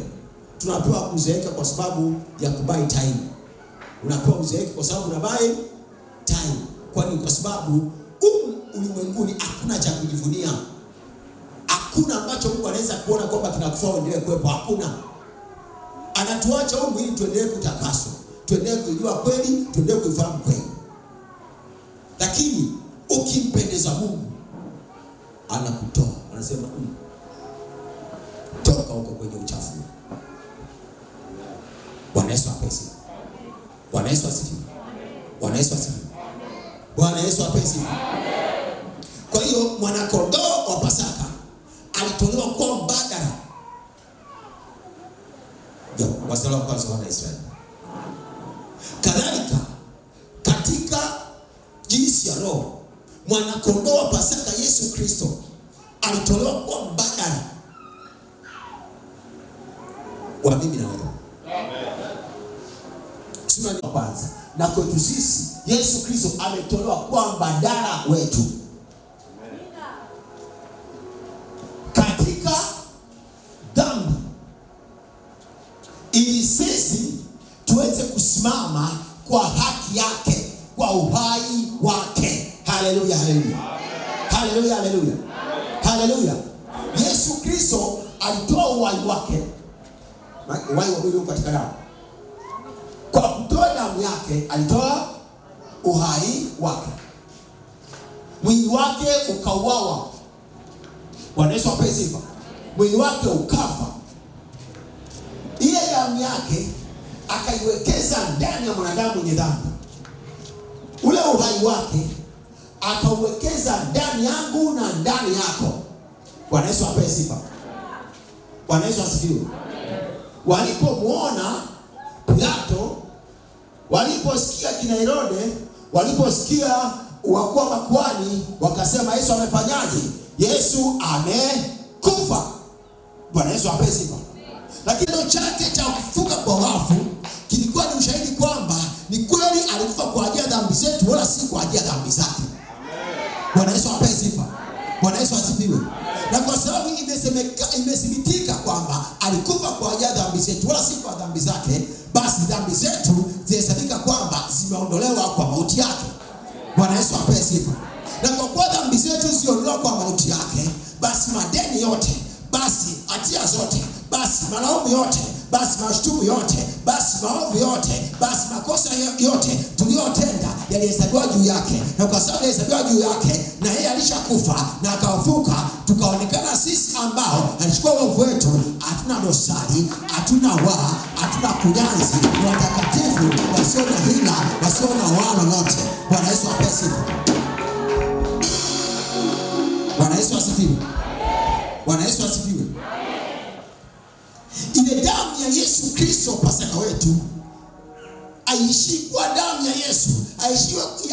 Tunapewa uzeeke kwa sababu ya kubai time. Unapewa uzeeke kwa sababu unabai time. Kwani kwa sababu ulimwenguni hakuna cha kujivunia. Hakuna ambacho Mungu anaweza kuona kwamba kinakufaa uendelee kuwepo. Hakuna. Anatuacha huko ili tuendelee kutakaswa, tuendelee kujua kweli, tuendelee kuifahamu kweli. Lakini ukimpendeza Mungu anakutoa, anasema toka huko kwenye uchafu. Bwana Yesu apesi. Bwana Yesu asifiwe. Bwana Yesu asifiwe. Bwana Yesu apesi. Kwa hiyo mwana kondoo wa Pasaka alitolewa kwa mbadala ya wazaliwa wa kwanza wa Israeli. Kadhalika katika jinsi ya roho, mwana kondoo wa Pasaka Yesu Kristo alitolewa kwa mbadala wa mimi na wewe. Sura ya kwanza. Na kwetu sisi Yesu Kristo ametolewa kwa mbadala wetu. Katika dhambi ili sisi tuweze kusimama kwa haki yake, kwa uhai wake. Haleluya, haleluya. Haleluya, haleluya. Haleluya. Yesu Kristo alitoa uhai wake. Uhai wa mwili katika damu. Kwa kutoa damu yake alitoa uhai wake. Mwili wake ukauawa. Bwana Yesu apewe sifa. Mwili wake ukafa. Ile damu yake akaiwekeza ndani ya mwanadamu mwenye dhambi. Ule uhai wake akauwekeza ndani yangu na ndani yako. Bwana Yesu apewe sifa. Bwana Yesu asifiwe. Walipomuona Pilato, waliposikia kina Herode, waliposikia wakuu wa makuhani, wakasema Yesu amefanyaje? Yesu amekufa. Bwana Yesu apewe sifa. Lakini ndio chake cha kufuka kwa wafu kilikuwa ni ushahidi kwamba ni kweli alikufa kwa ajili ya dhambi zetu wala si kwa ajili ya dhambi zake. Bwana Yesu apewe sifa. Bwana Yesu asifiwe. Na kwa sababu imethibitika kwamba alikufa kwa ajili ya dhambi zetu wala si kwa dhambi zake, basi dhambi zetu zihesabika kwamba zimeondolewa kwa mauti yake. sifa. Na kwa kuwa dhambi zetu ziondolewa kwa mauti yake, basi madeni yote, basi hatia zote, basi malaumu yote, basi mashutumu yote, basi maovu yote, basi makosa yote tuliyotenda yalihesabiwa juu yake. Na kwa sababu yalihesabiwa juu yake, na yeye alishakufa na akafufuka, tukaonekana sisi ambao alichukua uovu wetu, hatuna dosari, hatuna waa, hatuna kunyanzi, ni watakatifu, wasio na hila, wasio na waa lolote. Bwana Yesu apewe sifa. Bwana Yesu asifiwe. Bwana Yesu asifiwe. Ile damu ya Yesu Kristo Pasaka wetu haishi kwa damu ya Yesu,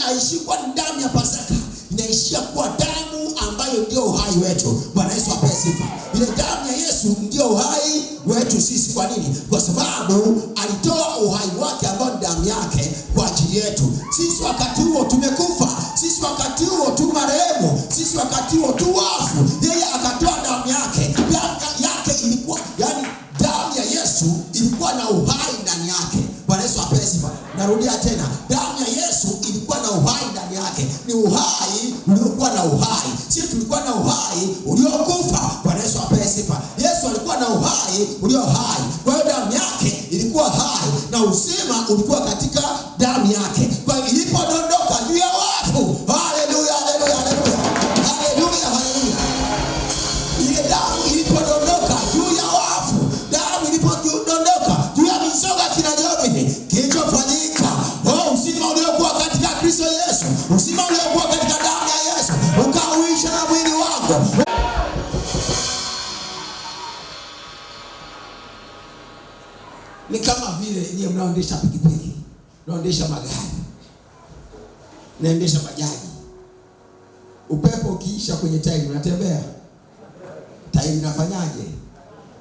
haishi kwa damu ya Pasaka, inaishia kwa damu ambayo ndio uhai wetu. Bwana Yesu apewe sifa. Ile damu ya Yesu ndio uhai wetu sisi. Kwa nini? Kwa sababu alitoa uhai wake ambao ni damu yake kwa ajili yetu. Sisi wakati huo tumekufa, sisi wakati huo tu marehemu, sisi wakati huo tu wafu, yeye akatoa damu yake. Damu yake ilikuwa, yani damu ya Yesu ilikuwa na uhai ndani yake. Bwana Yesu apewe sifa. Narudia tena, damu ya Yesu ilikuwa na uhai ndani yake. Ni uhai uliokuwa na uhai. Sisi tulikuwa na uhai uliokufa. Bwana Yesu apewe sifa. Yesu alikuwa na uhai ulio hai. Kwa hiyo damu yake ilikuwa hai na uzima ulikuwa katika damu yake. Kwa hiyo ilipodondoka juu ya wafu, haleluya, haleluya, haleluya, haleluya, haleluya. Ile damu ilipodondoka juu ya wafu, damu ilipodondoka juu ya mizoga kina Jobini, kilichofanyika, uzima uliokuwa katika Kristo Yesu, uzima uliokuwa katika damu ya Yesu, ukauisha na mwili wako. Ni kama vile nyie mnaendesha pikipiki, mnaendesha magari, mnaendesha bajaji. Upepo ukiisha kwenye tairi, unatembea, tairi inafanyaje?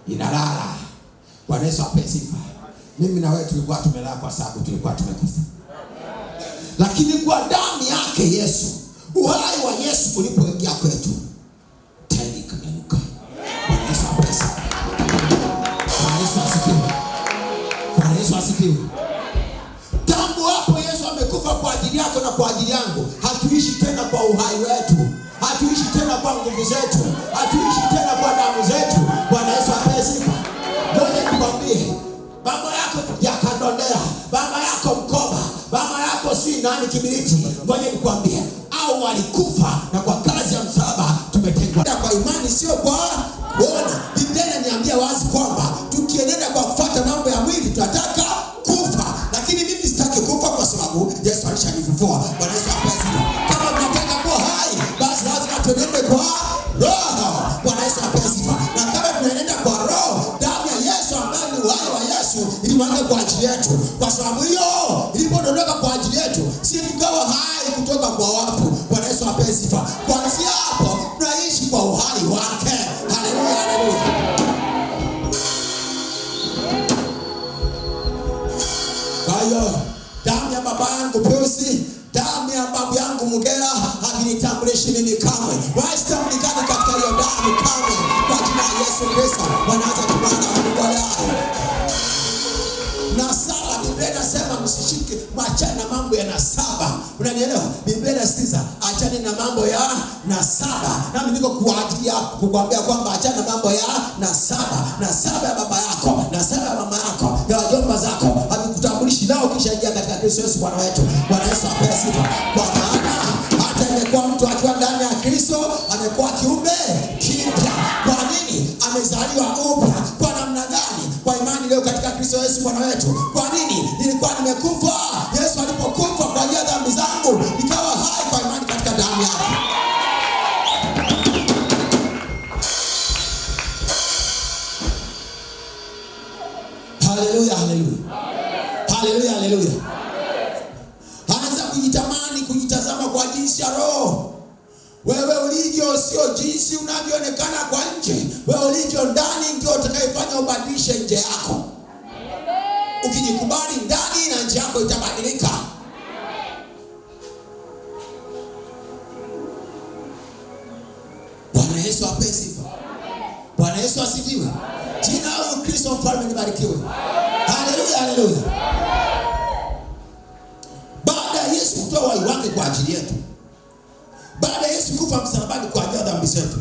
Inalala. Bwana Yesu apewe sifa. Mimi na wewe tulikuwa tumelala kwa sababu tulikuwa tumekufa. Lakini kwa damu yake Yesu, uhai wa Yesu ulipoingia kwetu, tairi ikanyanyuka. Bwana Yesu apewe sifa. Bwana Yesu asifiwe. Bwana Yesu asifiwe. Tangu hapo Yesu amekufa kwa ajili yako na kwa ajili yangu. Hatuishi tena kwa uhai wetu, hatuishi tena kwa nguvu zetu, hatuishi tena kwa damu zetu. Bwana Yesu apewe sifa. Ngoja nikwambie, baba yako yakadondera, baba yako mkoba, baba yako si nani kibiriti. Ngoja nikwambie, au walikufa na kwa kazi ya msalaba tumetengwa. Kwa imani sio kwa kuona. Biblia inaniambia wazi kwamba tukienenda kwa kufuata mambo ya mwili tunataka kufa, lakini mimi sitaki kufa kwa sababu Yesu alishanifufua. Bwana Yesu apewe sifa. Kama tunataka kuwa hai, basi lazima tuenende kwa roho. Bwana Yesu apewe sifa. Na kama tunaenenda kwa roho, damu ya Yesu ambayo ni uhai wa Yesu ilimwagwa kwa ajili yetu. Kwa sababu hiyo ilipodondoka kwa ajili yetu, si tukawa hai kutoka kwa wafu. Bwana Yesu apewe sifa. Kuanzia hapo tunaishi kwa uhai wake. Haleluya, haleluya. Kwa hiyo damu ya baba yangu Peusi, damu ya babu yangu Mugera havinitambulishi mimi kamwe. Wasitambulikana katika hiyo damu kamwe. Kwa jina la Yesu Kristo, wanaanza kumana wale. Na sala, Biblia inasema msishike, achana na mambo ya nasaba. Unanielewa? Biblia inasisitiza achana na mambo ya nasaba. Nami niko kwa ajili ya kukuambia kwamba achana na mambo ya nasaba. Nasaba ya baba yako, nasaba ya mama yako, ya wajomba zako havikutambulishi nao kisha ingia katika Kristo Yesu Bwana wetu. Bwana Yesu apewe sifa. Kwa maana hata imekuwa mtu akiwa ndani ya Kristo amekuwa kiumbe kipya. Kwa nini? Amezaliwa upya. Kwa namna gani? Kwa imani leo katika Kristo Yesu Bwana wetu. Kwa nini? Nilikuwa nimekufa. Yesu alipokufa kwa ajili ya dhambi zangu, nikawa hai kwa imani katika damu yake. Haleluya, haleluya. Haleluya, haleluya. Anza kujitamani, kujitazama kwa jinsi ya roho. Wewe ulivyo sio jinsi unavyoonekana kwa nje. Wewe ulivyo ndani ndio utakayefanya ubadilishe nje yako. Ukijikubali ndani na nje yako itabadilika. Bwana Yesu apewe sifa. Bwana Yesu asifiwe. Jina la Kristo mfalme libarikiwe. Haleluya, haleluya. Baada ya Yesu kutoa uhai wake kwa ajili yetu, baada ya Yesu kufa msalabani kwa ajili ya dhambi zetu.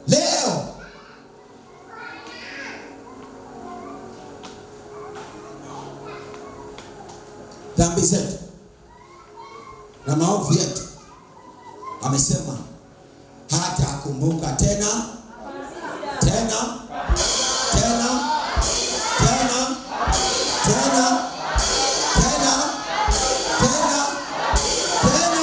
Leo dhambi zetu na maovu yetu amesema hata kumbuka tena tena tena tena tena tena tena tena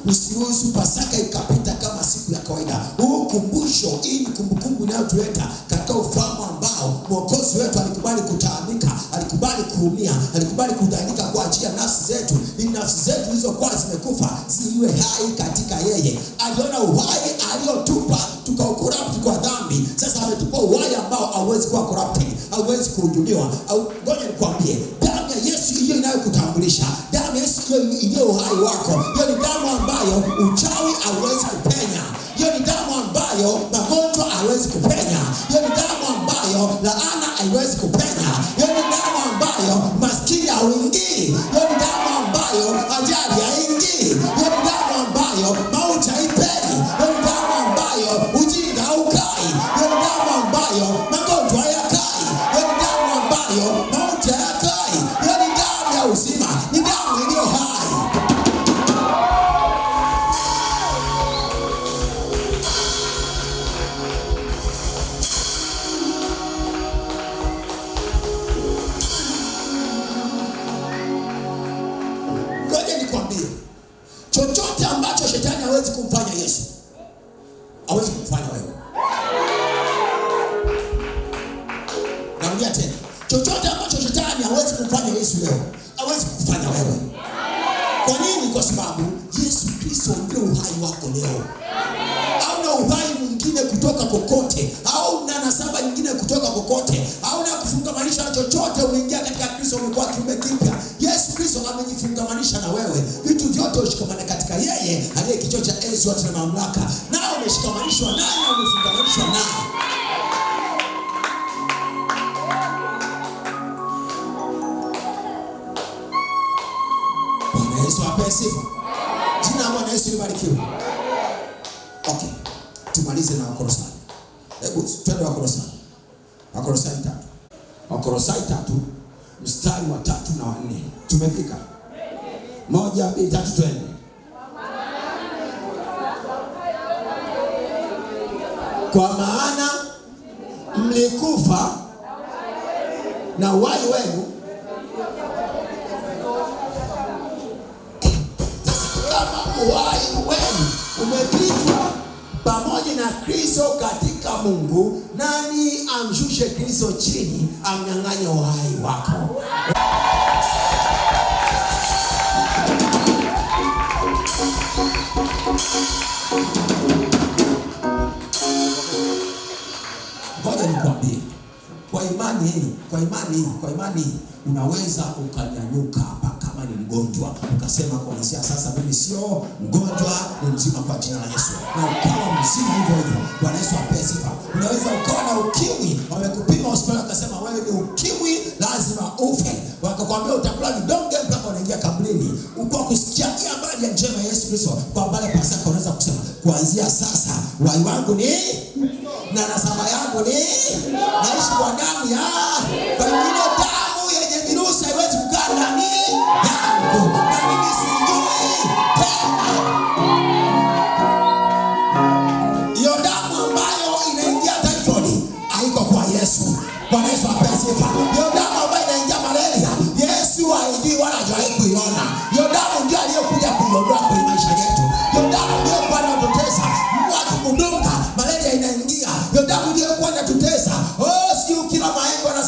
usiruhusu Pasaka ikapita kama siku ya kawaida. Huu kumbusho, hii ni kumbukumbu inayotuleta katika ufahamu ambao Mwokozi wetu alikubali kutaabika, alikubali kuumia, alikubali kudhalilika kwa ajili ya nafsi zetu, ili nafsi zetu zilizokuwa zimekufa ziwe hai katika yeye. Aliona uhai aliotupa tukaucorrupt kwa dhambi. Sasa ametupa uhai ambao hauwezi kuwa corrupted, hauwezi kuhujumiwa. Ngoja nikwambie, damu ya Yesu hiyo inayokutambulisha, damu ya Yesu hiyo iliyo uhai wako, hiyo ni damu ambayo uchawi hauwezi kupenya. Hiyo ni damu ambayo magonjwa hawezi kupenya. Hiyo ni damu ambayo laana haiwezi kupenya. Hiyo ni damu ambayo maskini hauingii. Hiyo ni damu ambayo ajali haingii. Hiyo ni damu ambayo mauti haipeni. Hiyo ni damu ambayo ujinga haukai. Hiyo ni damu ambayo magonjwa hayakai. Hiyo ni damu ambayo mauti hayakai. Hiyo ni damu ya uzima, ni damu iliyo hai. Chochote ambacho shetani hawezi kumfanya Yesu, hawezi kumfanya wewe. Narudia tena. Chochote ambacho shetani hawezi kumfanya Yesu leo, hawezi kufanya wewe. Kwa nini? Kwa sababu Yesu Kristo ndio uhai wako leo. Hauna uhai mwingine kutoka kokote, au na nasaba nyingine kutoka kokote, au na kufungamanisha na chochote. Umeingia katika Kristo, umekuwa kiumbe kipya. Yesu Kristo amejifungamanisha na wewe. Vitu vyote ushikamane katika yeye aliye kichwa cha enzi yote na mamlaka. Nao umeshikamanishwa naye na umefungamanishwa naye. Bwana Yesu apewe sifa. Jina la Bwana Yesu libarikiwe. Okay. Tumalize na Wakolosai. Hebu twende Wakolosai. Wakolosai 3. Wakolosai 3 mstari wa 3 na 4. Tumefika? 1, 2, 3 twende. Kwa maana mlikufa na uhai wenu kama uhai wenu umefichwa pamoja na Kristo katika Mungu. Nani amshushe Kristo chini amnyang'anye uhai wako? Ngoja nikwambie, kwa imani unaweza ukanyanyuka hapa kama ni mgonjwa, ukasema kwa nisia sasa mimi sio mgonjwa, ni mzima kwa jina la Yesu, na ukawa mzima hivyo hivyo. Bwana Yesu apewe sifa. Unaweza ukawa na ukimwi, wamekupima hospitali wakasema wewe ni ukimwi, lazima ufe, wakakwambia utakula vidonge mpaka unaingia kaburini. Uko kusikia hii habari ya njema Yesu Kristo kwa habari ya Pasaka, unaweza kusema kuanzia sasa uhai wangu ni na nasaba yangu ni naishi kwa damu ya pengine damu yenye virusi haiwezi kukaa ndani yangu, na mimi sijui tena. Hiyo damu ambayo inaingia typhoid haiko kwa Yesu. Bwana Yesu apewe sifa. Hiyo damu ambayo inaingia malaria, Yesu haijui wala hajawahi kuiona. Hiyo damu ndio aliyokuja kuiondoa kwenye maisha yetu. Hiyo damu ndio kwa inatutesa. Mungu akikudunga malaria inaingia. Hiyo damu ndio kwa inatutesa. Sio kila maengo na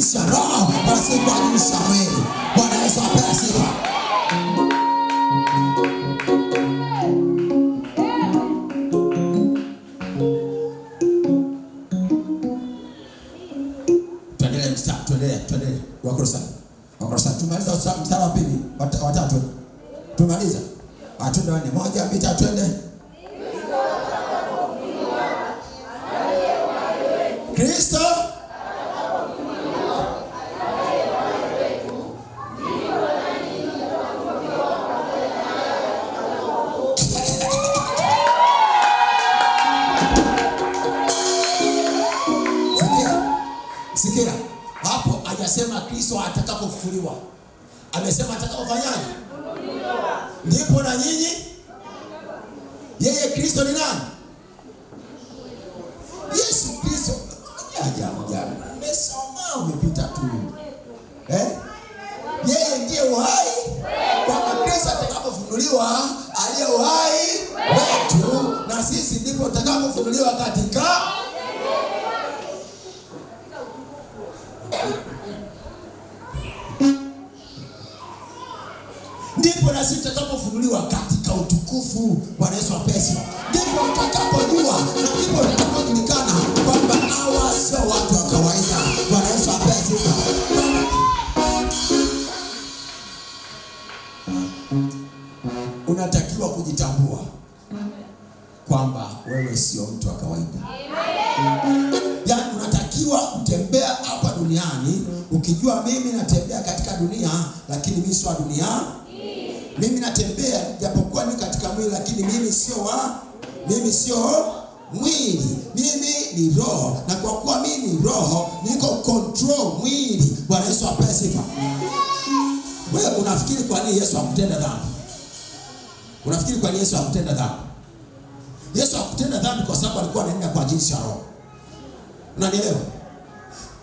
jinsi ya roho wala si kwa jinsi ya mwili. Bwana Yesu apewe sifa. Tuendelee. Wakolosai. Tumaliza mstari wa pili, watatu. Tumaliza. Atunda 1, 2, 3 twende. Kristo Sikia. Hapo hajasema Kristo atakapofufuliwa. Amesema atakapofanyaje? Ndipo na nyinyi. Yeye Kristo ni nani? Yesu Kristo. Jana. Umesoma umepita tu. Yeye ndiye uhai. Kwa Kristo atakapofufuliwa, aliye uhai wetu, na sisi ndipo tutakapofufuliwa katika ndipo na sisi tutakapofunuliwa katika utukufu. Bwana Yesu apesi. Ndipo utakapojua na ndipo utakapojulikana kwamba hawa sio watu wa kawaida. Bwana Yesu apesi. Unatakiwa kujitambua kwamba wewe sio mtu wa kawaida. Yaani unatakiwa kutembea hapa duniani ukijua mimi natembea katika dunia, lakini mimi sio dunia. Mimi natembea japokuwa ni katika mwili, lakini mimi sio mwili. Mimi ni roho, na kwa kuwa mimi ni roho niko control mwili. Bwana Yesu apewe sifa. Wewe unafikiri kwa nini Yesu hakutenda dhambi? Unafikiri kwa nini Yesu hakutenda dhambi? Yesu hakutenda dhambi kwa sababu alikuwa anaenda kwa jinsi ya roho. Unanielewa?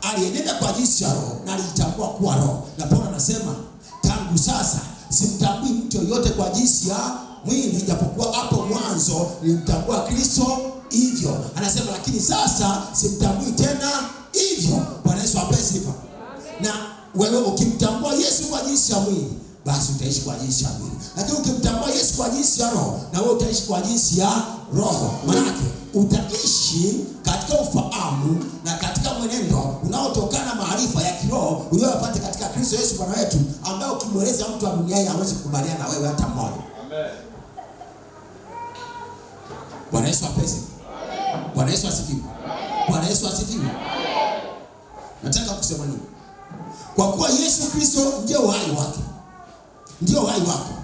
Alienenda kwa jinsi ya roho na alitambua kuwa roho. Na Paulo anasema tangu sasa simtambui mtu yoyote kwa jinsi ya mwili, japokuwa hapo mwanzo nilimtambua Kristo hivyo. Anasema lakini sasa simtambui tena hivyo. Bwana Yesu apewe sifa. Na wewe ukimtambua Yesu kwa jinsi ya mwili, basi utaishi kwa jinsi ya mwili. Lakini ukimtambua Yesu kwa jinsi ya roho, na wewe utaishi kwa jinsi ya roho. Maana utaishi katika ufahamu na katika mwenendo unaotokana maarifa ya kiroho uliyopata katika Kristo Yesu Bwana wetu, ambaye ukimweleza mtu wa dunia hawezi kukubaliana na wewe hata mmoja. Amen. Bwana Yesu apese. Bwana Yesu asifiwe. Bwana Yesu asifiwe. Nataka kusema nini? Kwa kuwa Yesu Kristo ndio uhai wake. Ndio uhai wako.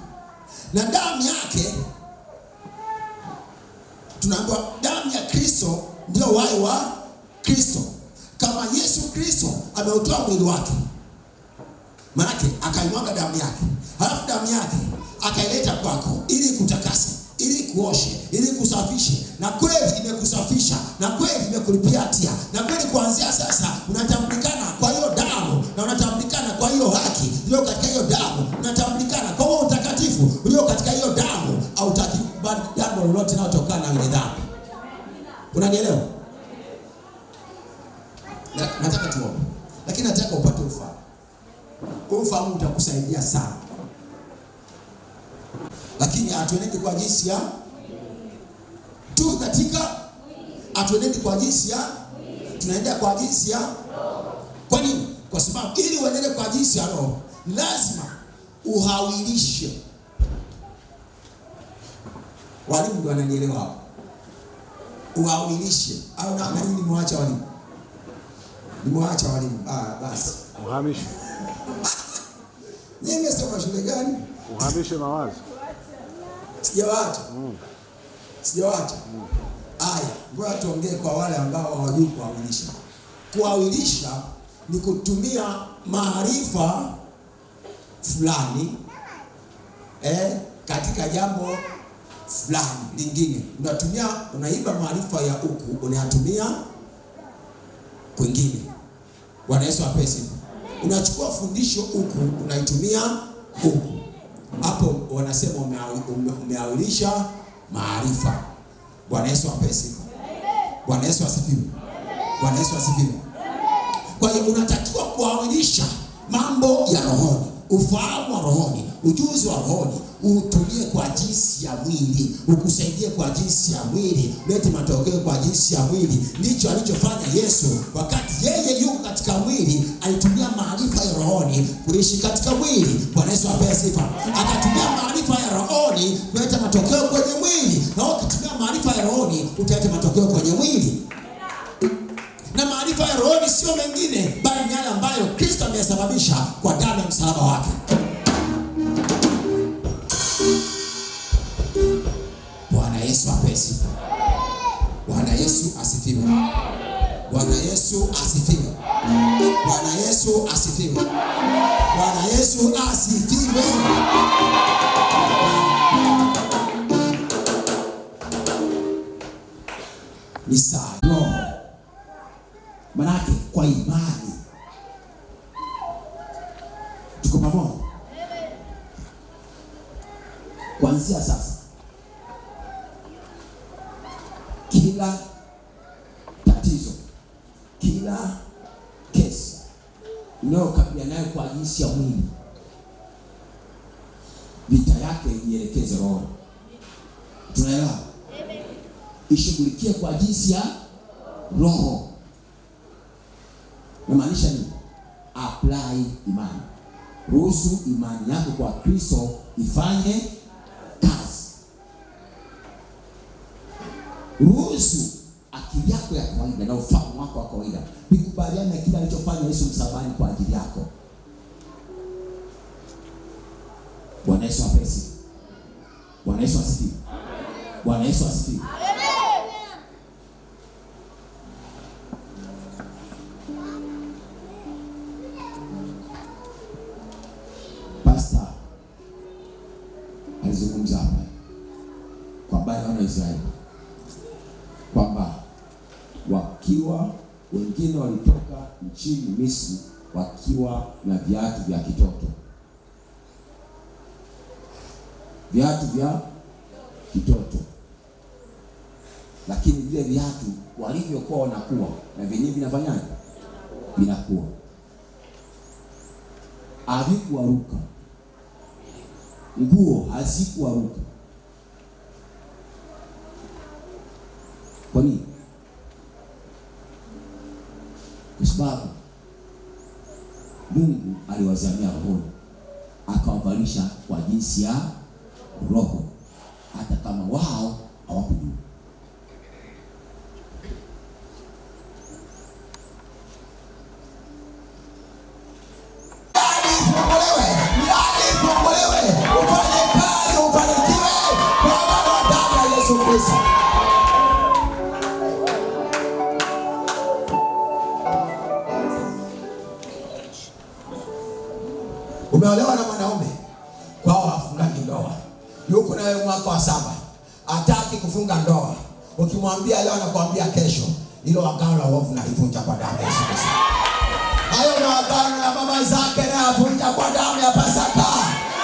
Na damu yake, tunaambiwa damu ya Kristo ndio uhai wa Kristo. Kama Yesu Kristo ameutoa mwili wake, maana akaimwaga damu yake, halafu damu yake akaileta kwako ili kutakase, ili kuoshe, ili kusafishe, na kweli imekusafisha, na kweli imekulipia hatia, na kweli kuanzia sasa unatambulikana kwa hiyo damu, na unatambulikana kwa hiyo haki iliyo katika hiyo damu, unatambulikana kwa huo utakatifu ulio katika hiyo damu. Au utakubali jambo lolote linalotokana na dhambi. Unanielewa? Nataka tuombe, lakini nataka upate ufahamu. Ufahamu utakusaidia sana. Lakini hatuenendi kwa jinsi ya tu katika, hatuenendi kwa jinsi ya, tunaenda kwa jinsi ya. Kwa nini? Kwa sababu ili uendelee kwa jinsi ya roho, lazima uhawilishe. Walimu ndio wananielewa hapo. Uhawilishe. Au na nini nimewaacha walimu? Nimewaacha walimu. Basi. Uhamishe. Nimesoma shule gani? Uhamishe mawazo. Sijawaacha. Sijawaacha. Aya, ngoja tuongee kwa wale ambao hawajui kuhawilisha. Kuhawilisha ni kutumia maarifa fulani katika jambo fulani lingine. Unaiba maarifa ya huku, unayatumia kwingine. Bwana Yesu apewe sifa. Unachukua fundisho huku, unaitumia huku. Hapo wanasema umehawilisha maarifa. Bwana Yesu apewe sifa. Bwana Yesu asifiwe. Bwana Yesu asifiwe. Kwa hiyo unatakiwa kuawilisha mambo ya rohoni, ufahamu wa rohoni, ujuzi wa rohoni, utumie kwa jinsi ya mwili, ukusaidie kwa jinsi ya mwili, lete matokeo kwa jinsi ya mwili. Ndicho alichofanya Yesu. Wakati yeye yuko katika mwili, alitumia maarifa ya rohoni kuishi katika mwili. Bwana Yesu apewe sifa. Akatumia maarifa ya rohoni kuleta matokeo kwenye mwili. Na ukitumia maarifa ya rohoni utaleta matokeo kwenye mwili. Na maarifa ya rohoni sio mengine bali ni yale ambayo Kristo ameyasababisha kwa damu ya msalaba wake. Bwana Yesu apewe sifa. Bwana Yesu asifiwe. Bwana Yesu asifiwe. Bwana Yesu asifiwe. Bwana Yesu asifiwe. Ni saa roho. Manake kwa imani. Tuko pamoja? Kuanzia sasa, kila tatizo, kila kesi unayokabiliana nayo kwa jinsi ya mwili, vita yake ielekeze roho. Tunaelewa? Ishughulikie kwa jinsi ya roho. Inamaanisha nini? Apply imani. Ruhusu imani yako kwa Kristo ifanye kazi. Ruhusu akili yako ya kawaida na ufahamu wako wa kawaida vikubaliane na kile alichofanya Yesu msalabani kwa ajili yako. Bwana Yesu apesi. Bwana Yesu asifiwe. Bwana Yesu asifiwe. Pastor alizungumza hapa kwa habari ya wana Israeli kwamba wakiwa wengine walitoka nchini Misri wakiwa na viatu vya kitoto. Viatu vya kitoto. Lakini vile viatu walivyokuwa wanakuwa na vyenyewe vinafanyaje? Vinakuwa. Havikuwaruka. Nguo hazikuwaruka. Kwa nini? Kwa sababu Mungu aliwazamia rohoni, akawavalisha kwa jinsi ya roho, hata kama wao hawakujua. Umeolewa na mwanaume, kwao hafungangi ndoa. Yuko na wewe mwaka wa 7, hataki kufunga ndoa. Ukimwambia leo anakuambia kesho. Hilo agano la uovu na livunja kwa damu ya Yesu Kristo. Hayo na agano ya mama zake na avunja kwa damu ya Pasaka.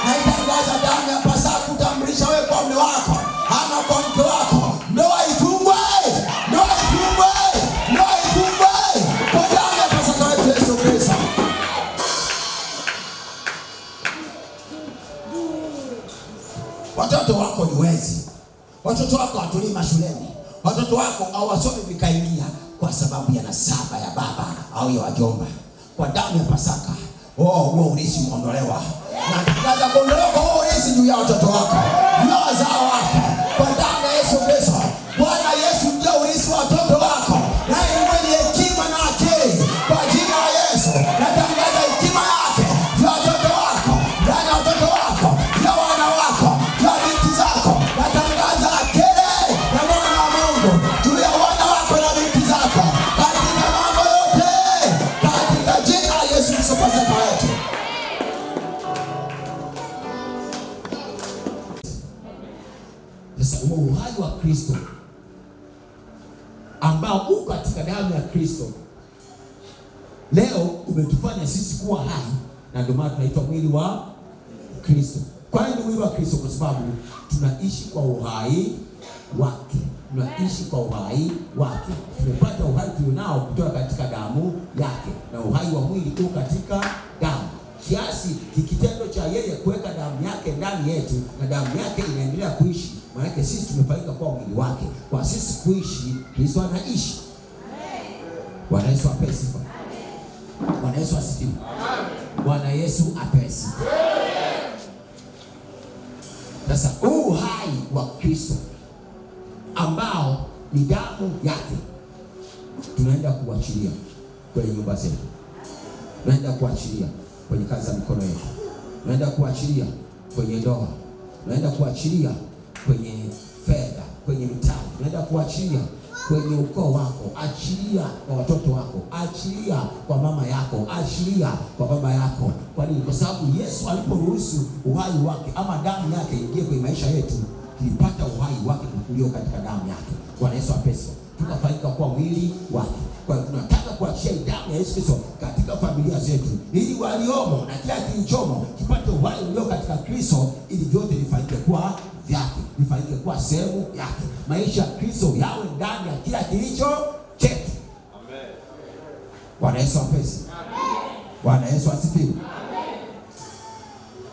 Na itangaza damu ya Pasaka kutambulisha wewe kwa mume wako ama kwa mke wako. Ndoa ifungwe! Ndoa ifungwe! Ndoa ifungwe! Kwa damu ya Pasaka wetu Yesu Kristo. Watoto wako ni wezi. Watoto wako hatulii mashuleni. Watoto wako hawasomi vikaingia kwa sababu ya nasaba ya baba au ya wajomba. Kwa damu ya Pasaka, huo urithi umeondolewa. Na tukaanza kuondolewa kwa huo urithi juu ya watoto wako, juu ya wazao wako. Kwa damu ya Yesu Kristo. Bwana Yesu ndio urithi wa watoto wako. Na yeye mwenye hekima na akili. Kwa jina la Yesu, natangaza hekima yake juu ya watoto wako, ndani ya watoto wako, juu ya wana wako, juu ya binti zako. Natangaza akili na Mwana wa Mungu juu ya wana wako na binti zako. Katika mambo yote, katika jina la Yesu Kristo Pasaka yetu. Sasa uhai wa Kristo ambao uko katika damu ya Kristo leo umetufanya sisi kuwa hai, na ndio maana tunaitwa mwili wa Kristo. Kwa nini mwili wa Kristo? Kwa sababu tunaishi kwa uhai wake. Tunaishi kwa uhai wake. Tumepata uhai tulionao kutoka katika damu yake, na uhai wa mwili uko katika damu. Kiasi kitendo cha yeye kuweka damu yake ndani yetu na damu yake inaendelea kuishi, maana yake sisi tumefanyika kwa mwili wake. Kwa sisi kuishi, Kristo anaishi. Bwana Yesu apewe sifa. Bwana Yesu asifiwe. Bwana Yesu apewe sifa. Sasa uhai wa Kristo ambao ni damu yake tunaenda kuachilia kwenye nyumba zetu, tunaenda kuachilia kwenye kazi za mikono yetu, tunaenda kuachilia kwenye ndoa, tunaenda kuachilia kwenye fedha, kwenye mitaji, tunaenda kuachilia kwenye ukoo wako, achilia kwa watoto wako, achilia kwa mama yako, achilia kwa baba yako. Kwa nini? Kwa sababu Yesu aliporuhusu uhai wake ama damu yake ingie kwenye maisha yetu, tulipata uhai wake ulio katika damu yake. Bwana Yesu apeswa, tukafanyika kwa mwili wake. Kwa hiyo tunataka kuachia damu ya Yesu Kristo katika familia zetu, ili waliomo na kila kilichomo kipate uhai ulio katika Kristo, ili vyote vifanyike kwa vyake, vifanyike kwa sehemu yake. Maisha ya Kristo yawe ndani ya kila kilicho chetu. Amen. Bwana Yesu apesi. Amen. Bwana Yesu asifiwe. Amen.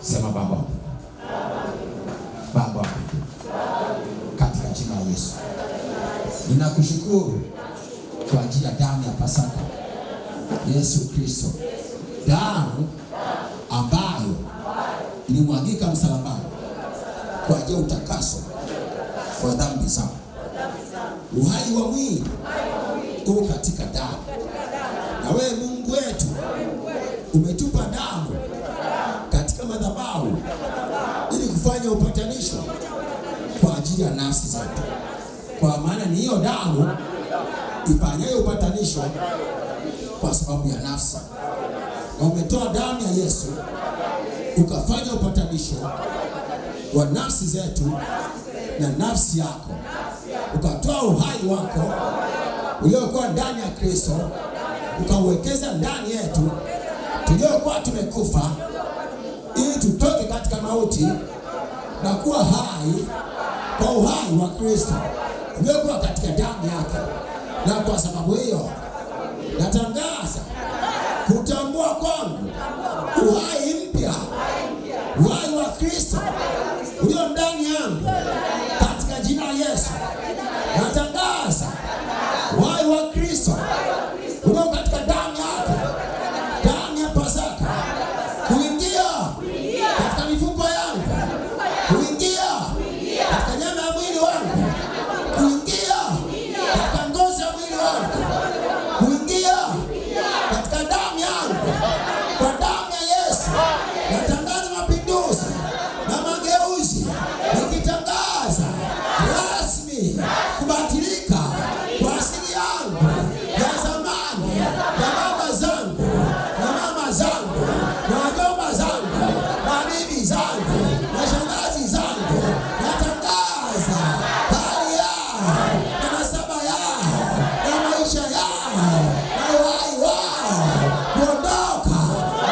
Sema Baba. Baba. Katika jina la Yesu. Ninakushukuru kwa ajili ya damu ya Pasaka Yesu Kristo, damu ambayo ilimwagika msalabani kwa ajili ya utakaso wa dhambi zangu. Uhai wa mwili uko katika damu, na wewe Mungu wetu umetupa damu katika madhabahu ili kufanya upatanisho kwa ajili ya nafsi zetu, kwa maana ni hiyo damu ifanyayo upatanisho kwa sababu ya nafsi. Na umetoa damu ya Yesu ukafanya upatanisho wa nafsi zetu na nafsi yako, ukatoa uhai wako uliokuwa ndani ya Kristo ukauwekeza ndani yetu tuliokuwa tumekufa, ili tutoke katika mauti na kuwa hai kwa uhai wa Kristo uliokuwa katika damu yake. Na kwa sababu hiyo natangaza kutambua kwangu uhai mpya, uhai wa Kristo ulio ndani yangu katika jina la Yesu. Natangaza uhai wa Kristo ulio katika damu yake, damu ya Pasaka, kuingia katika mifupa yangu, kuingia katika nyama ya mwili wangu, kuingia katika ngozi ya mwili wangu, kuingia katika damu yangu. Kwa damu ya Yesu natangaza mapinduzi na mageuzi, nikitangaza rasmi kubatilika kwa asili yangu ya zamani, na baba zangu na mama zangu na wajomba zangu na bibi zangu na shangazi zangu. Natangaza hali yao na nasaba yao na maisha yao na uhai wao kuondoka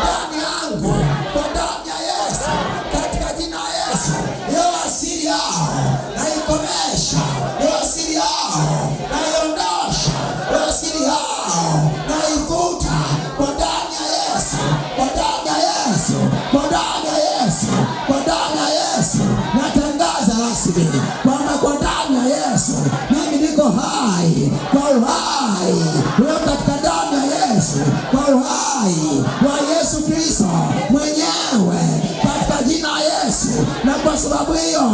ndani yangu kwa damu ya Yesu, katika jina la Yesu. Hiyo asili yao naikomesha, hiyo asili yao naiondosha, hiyo asili yao naifuta kwa damu ya Yesu, kwa damu ya Yesu, kwa damu ya Yesu, kwa damu ya Yesu. Natangaza rasmi kwamba kwa damu ya Yesu mimi niko hai, kwa uhai ulio katika damu ya Yesu, kwa uhai wa Yesu Kristo mwenyewe katika jina la Yesu. Na kwa sababu hiyo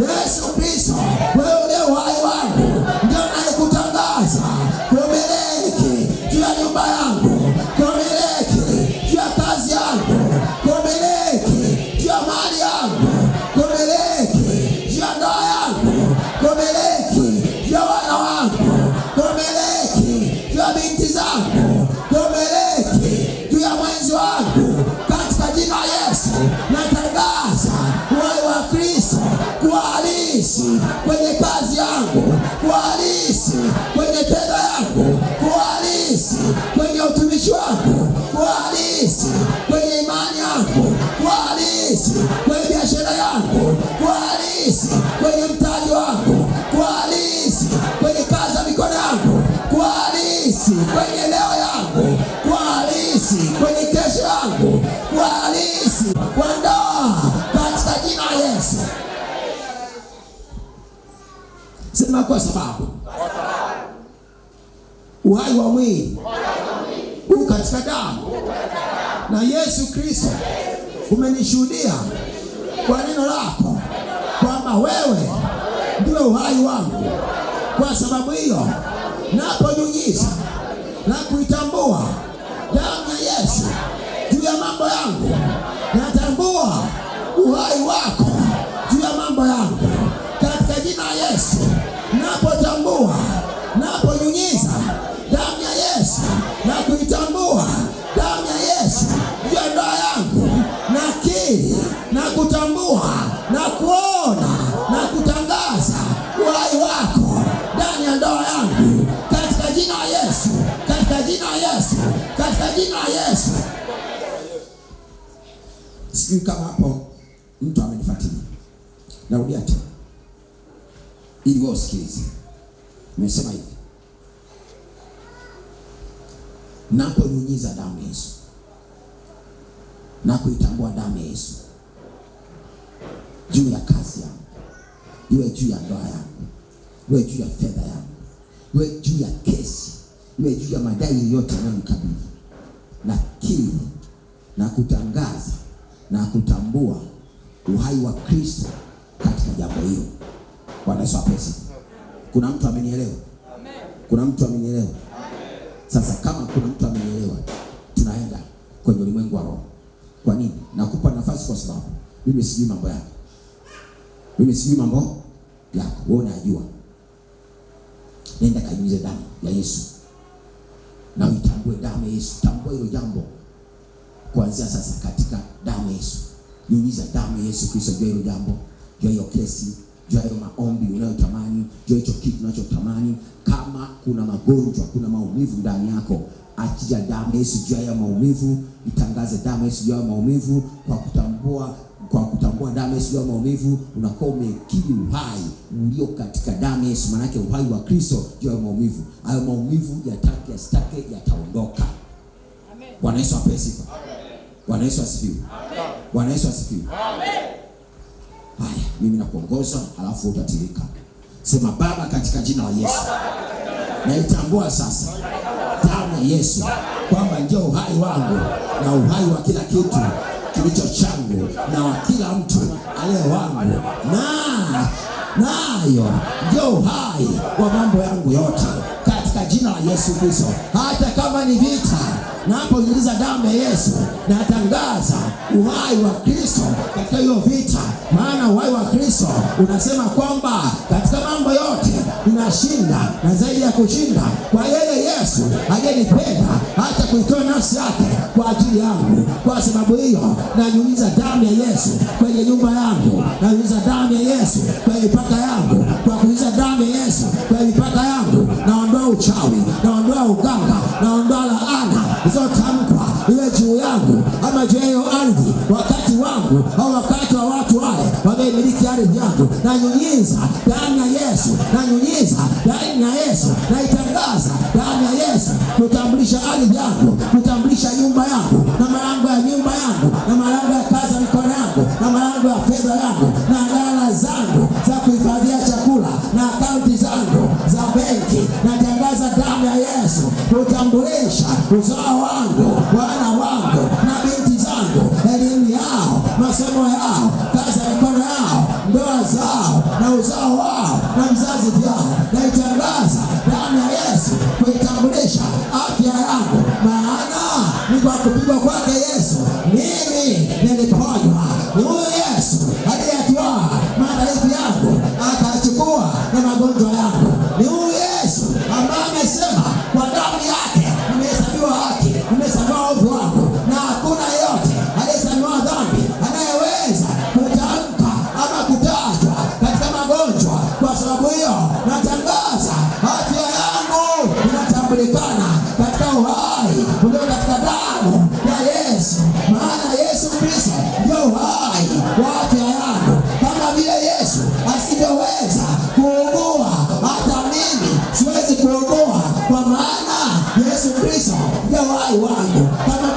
Yesu Kristo, wewe ule uhai wangu ndio naikutangaza kumiliki juu ya nyumba yangu, kumiliki juu ya kazi yangu, kumiliki juu ya mali yangu, kumiliki juu ya ndoa yangu, kumiliki juu ya wana wangu, kumiliki juu ya binti zangu, kumiliki juu ya mwenzi wangu katika jina la Yesu. Natangaza uhai wa Kristo kuwa halisi kwenye kazi yangu, kuwa halisi kwenye fedha yangu, kuwa halisi kwenye utumishi wangu, kuwa halisi kwenye imani yangu, kuwa halisi kwenye biashara yangu, kuwa halisi kwenye mtaji wangu, kuwa halisi kwenye kazi ya mikono yangu, kuwa halisi kwenye leo yangu, kuwa halisi halisi kwenye kesho yangu, kuwa halisi kwa ndoa katika jina la Yesu. Sema kwa sababu uhai wa mwili huu katika damu na Yesu Kristo umenishuhudia kwa neno lako kwamba wewe ndiwe uhai wangu. Kwa sababu hiyo naponyunyiza na kuitambua damu ya Yesu juu ya mambo yangu, natambua uhai wako juu ya mambo yangu katika jina la Yesu. Napotambua, naponyunyiza damu ya Yesu na kuitambua damu ya Yesu juu ya ndoa yangu, nakiri na kutambua na kuona na kutangaza uhai wako ndani ya ndoa yangu katika jina la Yesu, katika jina la Yesu, katika jina la Yesu. Sijui kama hapo mtu amenifuatilia. Narudia tena ili wewe usikilize. Nimesema hivi: naponyunyiza damu ya Yesu na kuitambua damu ya Yesu juu ya kazi yangu, iwe juu ya ndoa yangu, iwe juu ya fedha yangu, iwe juu ya kesi, iwe juu ya madai yote yanayonikabili, nakiri na kutangaza na kutambua uhai wa Kristo katika jambo hilo. Bwana Yesu apesi. Kuna mtu amenielewa? Amen. Kuna mtu amenielewa? Amen. Sasa kama kuna mtu amenielewa, tunaenda kwenye ulimwengu wa roho. Kwa nini? Nakupa nafasi kwa sababu mimi sijui mambo yako. Mimi sijui mambo yako, wewe unajua. Nenda kanyunyize damu ya Yesu na uitambue damu ya Yesu. Tambua hilo jambo kuanzia sasa katika damu ya Yesu. Nyunyiza damu ya Yesu Kristo juu ya hilo jambo, juu ya hiyo kesi, juu ya maombi unayotamani, juu ya hicho kitu unachotamani. Kama kuna magonjwa, kuna maumivu ndani yako, achia damu ya Yesu juu ya maumivu. Itangaze damu ya Yesu juu ya maumivu. Kwa kutambua damu ya Yesu juu ya maumivu, unakuwa umekiri uhai ulio katika damu ya Yesu. Maana yake uhai wa Kristo juu ya maumivu. Hayo maumivu yatake yasitake yataondoka. Amen. Bwana Yesu apewe sifa. Amen. Bwana Yesu asifiwe. Amen. Bwana Yesu asifiwe. Amen. Haya, mimi nakuongoza alafu utatirika. Sema: Baba, katika jina la Yesu, naitambua sasa damu ya Yesu kwamba ndio uhai wangu na uhai wa kila kitu kilicho changu na wa kila mtu aliye wangu, nayo ndio uhai wa mambo yangu yote katika jina la Yesu Kristo. Hata kama ni vita, naponyunyiza damu ya Yesu natangaza uhai wa Kristo katika hiyo vita. Maana uhai wa Kristo unasema kwamba katika mambo yote ninashinda na zaidi ya kushinda kwa yeye Yesu aliyenipenda hata kuitoa nafsi yake kwa ajili yangu. Kwa sababu hiyo nanyunyiza damu ya Yesu kwenye nyumba yangu, nanyunyiza damu ya Yesu kwenye mipaka yangu. Kwa kunyunyiza damu ya Yesu kwenye mipaka yangu, naondoa uchawi, naondoa uganga, naondoa laana zotamkwa iwe juu yangu ama juu ya ardhi, wakati wangu au wakati wa watu wale wanaomiliki ardhi yangu. Nanyunyiza damu ya Yesu, nanyunyiza damu ya Yesu, naitangaza damu ya Yesu kutambulisha ardhi yangu, kutambulisha nyumba yangu na malango ya nyumba yangu na malango ya kazi ya mikono yangu na malango ya fedha yangu na ghala zangu za kuhifadhia chakula na akaunti zangu za benki. Natangaza damu ya Yesu kutambulisha uzao wangu, wana wangu na binti zangu, elimu yao, masomo yao, kazi ya mikono yao, ndoa zao na uzao wao na mzazi vyao. Naitangaza damu ya Yesu kuitambulisha afya yangu, maana ni kwa kupigwa kwake Yesu mimi niliponywa. Ni huyu Yesu aliyetwaa madhaifu yangu akachukua na magonjwa yangu. Ni huyu Yesu ambaye amesema kwa damu yake nimehesabiwa haki, nimehesabiwa ovu wangu, na hakuna yeyote aliyehesabiwa dhambi anayeweza kutamka ama kutajwa katika magonjwa. Kwa sababu hiyo natangaza afya yangu inatambulikana katika uhai ulio katika damu ya Yesu. Maana Yesu Kristo ndio uhai wa afya yangu. Kama vile Yesu asivyoweza kuugua, hata mimi siwezi kuugua, kwa maana Yesu Kristo ndio uhai wangu. Kama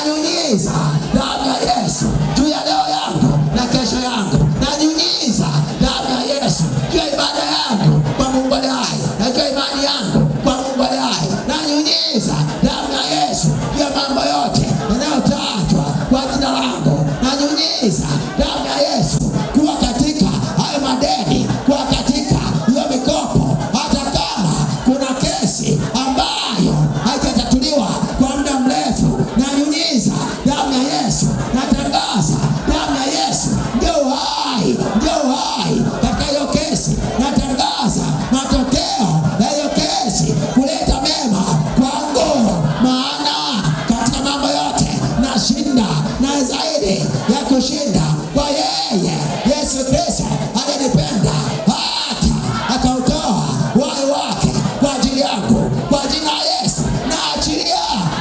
Nanyunyiza damu ya Yesu juu ya leo yangu na kesho yangu. Nanyunyiza damu ya Yesu juu ya ibada yangu kwa Mungu aliye hai, na juu ya imani yangu kwa Mungu aliye hai. Nanyunyiza damu ya Yesu juu ya mambo yote yanayotajwa kwa jina langu. Nanyunyiza damu ya Yesu kuwa katika hayo madeni, kuwa katika hiyo mikopo, hata kama kuna kesi ambayo haijatatuliwa kwa muda mrefu. Nanyunyiza damu ya Yesu. Natangaza damu ya Yesu ndio uhai, ndio uhai katika hiyo kesi. Natangaza matokeo ya hiyo kesi kuleta mema kwangu, maana katika mambo yote nashinda na zaidi ya kushinda kwa yeye Yesu Kristo alinipenda hata akautoa uhai wake kwa ajili yangu. Kwa jina la Yesu naachilia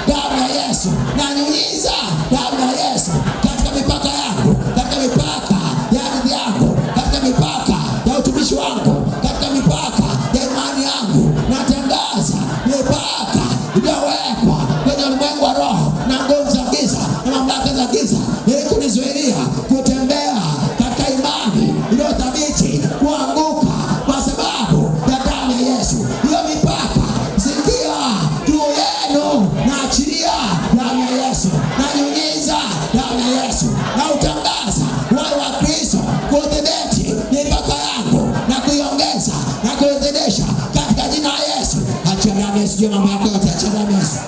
damu ya Yesu. Nanyunyiza damu ya Yesu katika mipaka yangu, katika mipaka ya ardhi yangu, katika mipaka ya utumishi wangu, katika mipaka ya imani yangu. Natangaza mipaka iliyowekwa kwenye ulimwengu wa roho na nguvu za giza na mamlaka za giza ili kunizuilia kutembea katika imani iliyo thabiti, kuanguka kwa sababu ya damu ya Yesu. Hiyo mipaka zikia juu yenu. Naachilia damu ya Yesu. Nanyunyiza damu ya Yesu. Na utangaza uhai wa Kristo kudhibiti mipaka yangu na kuiongeza na kuizidisha katika jina la Yesu. Achia damu ya Yesu juu ya mambo yako yote. Achia damu ya Yesu.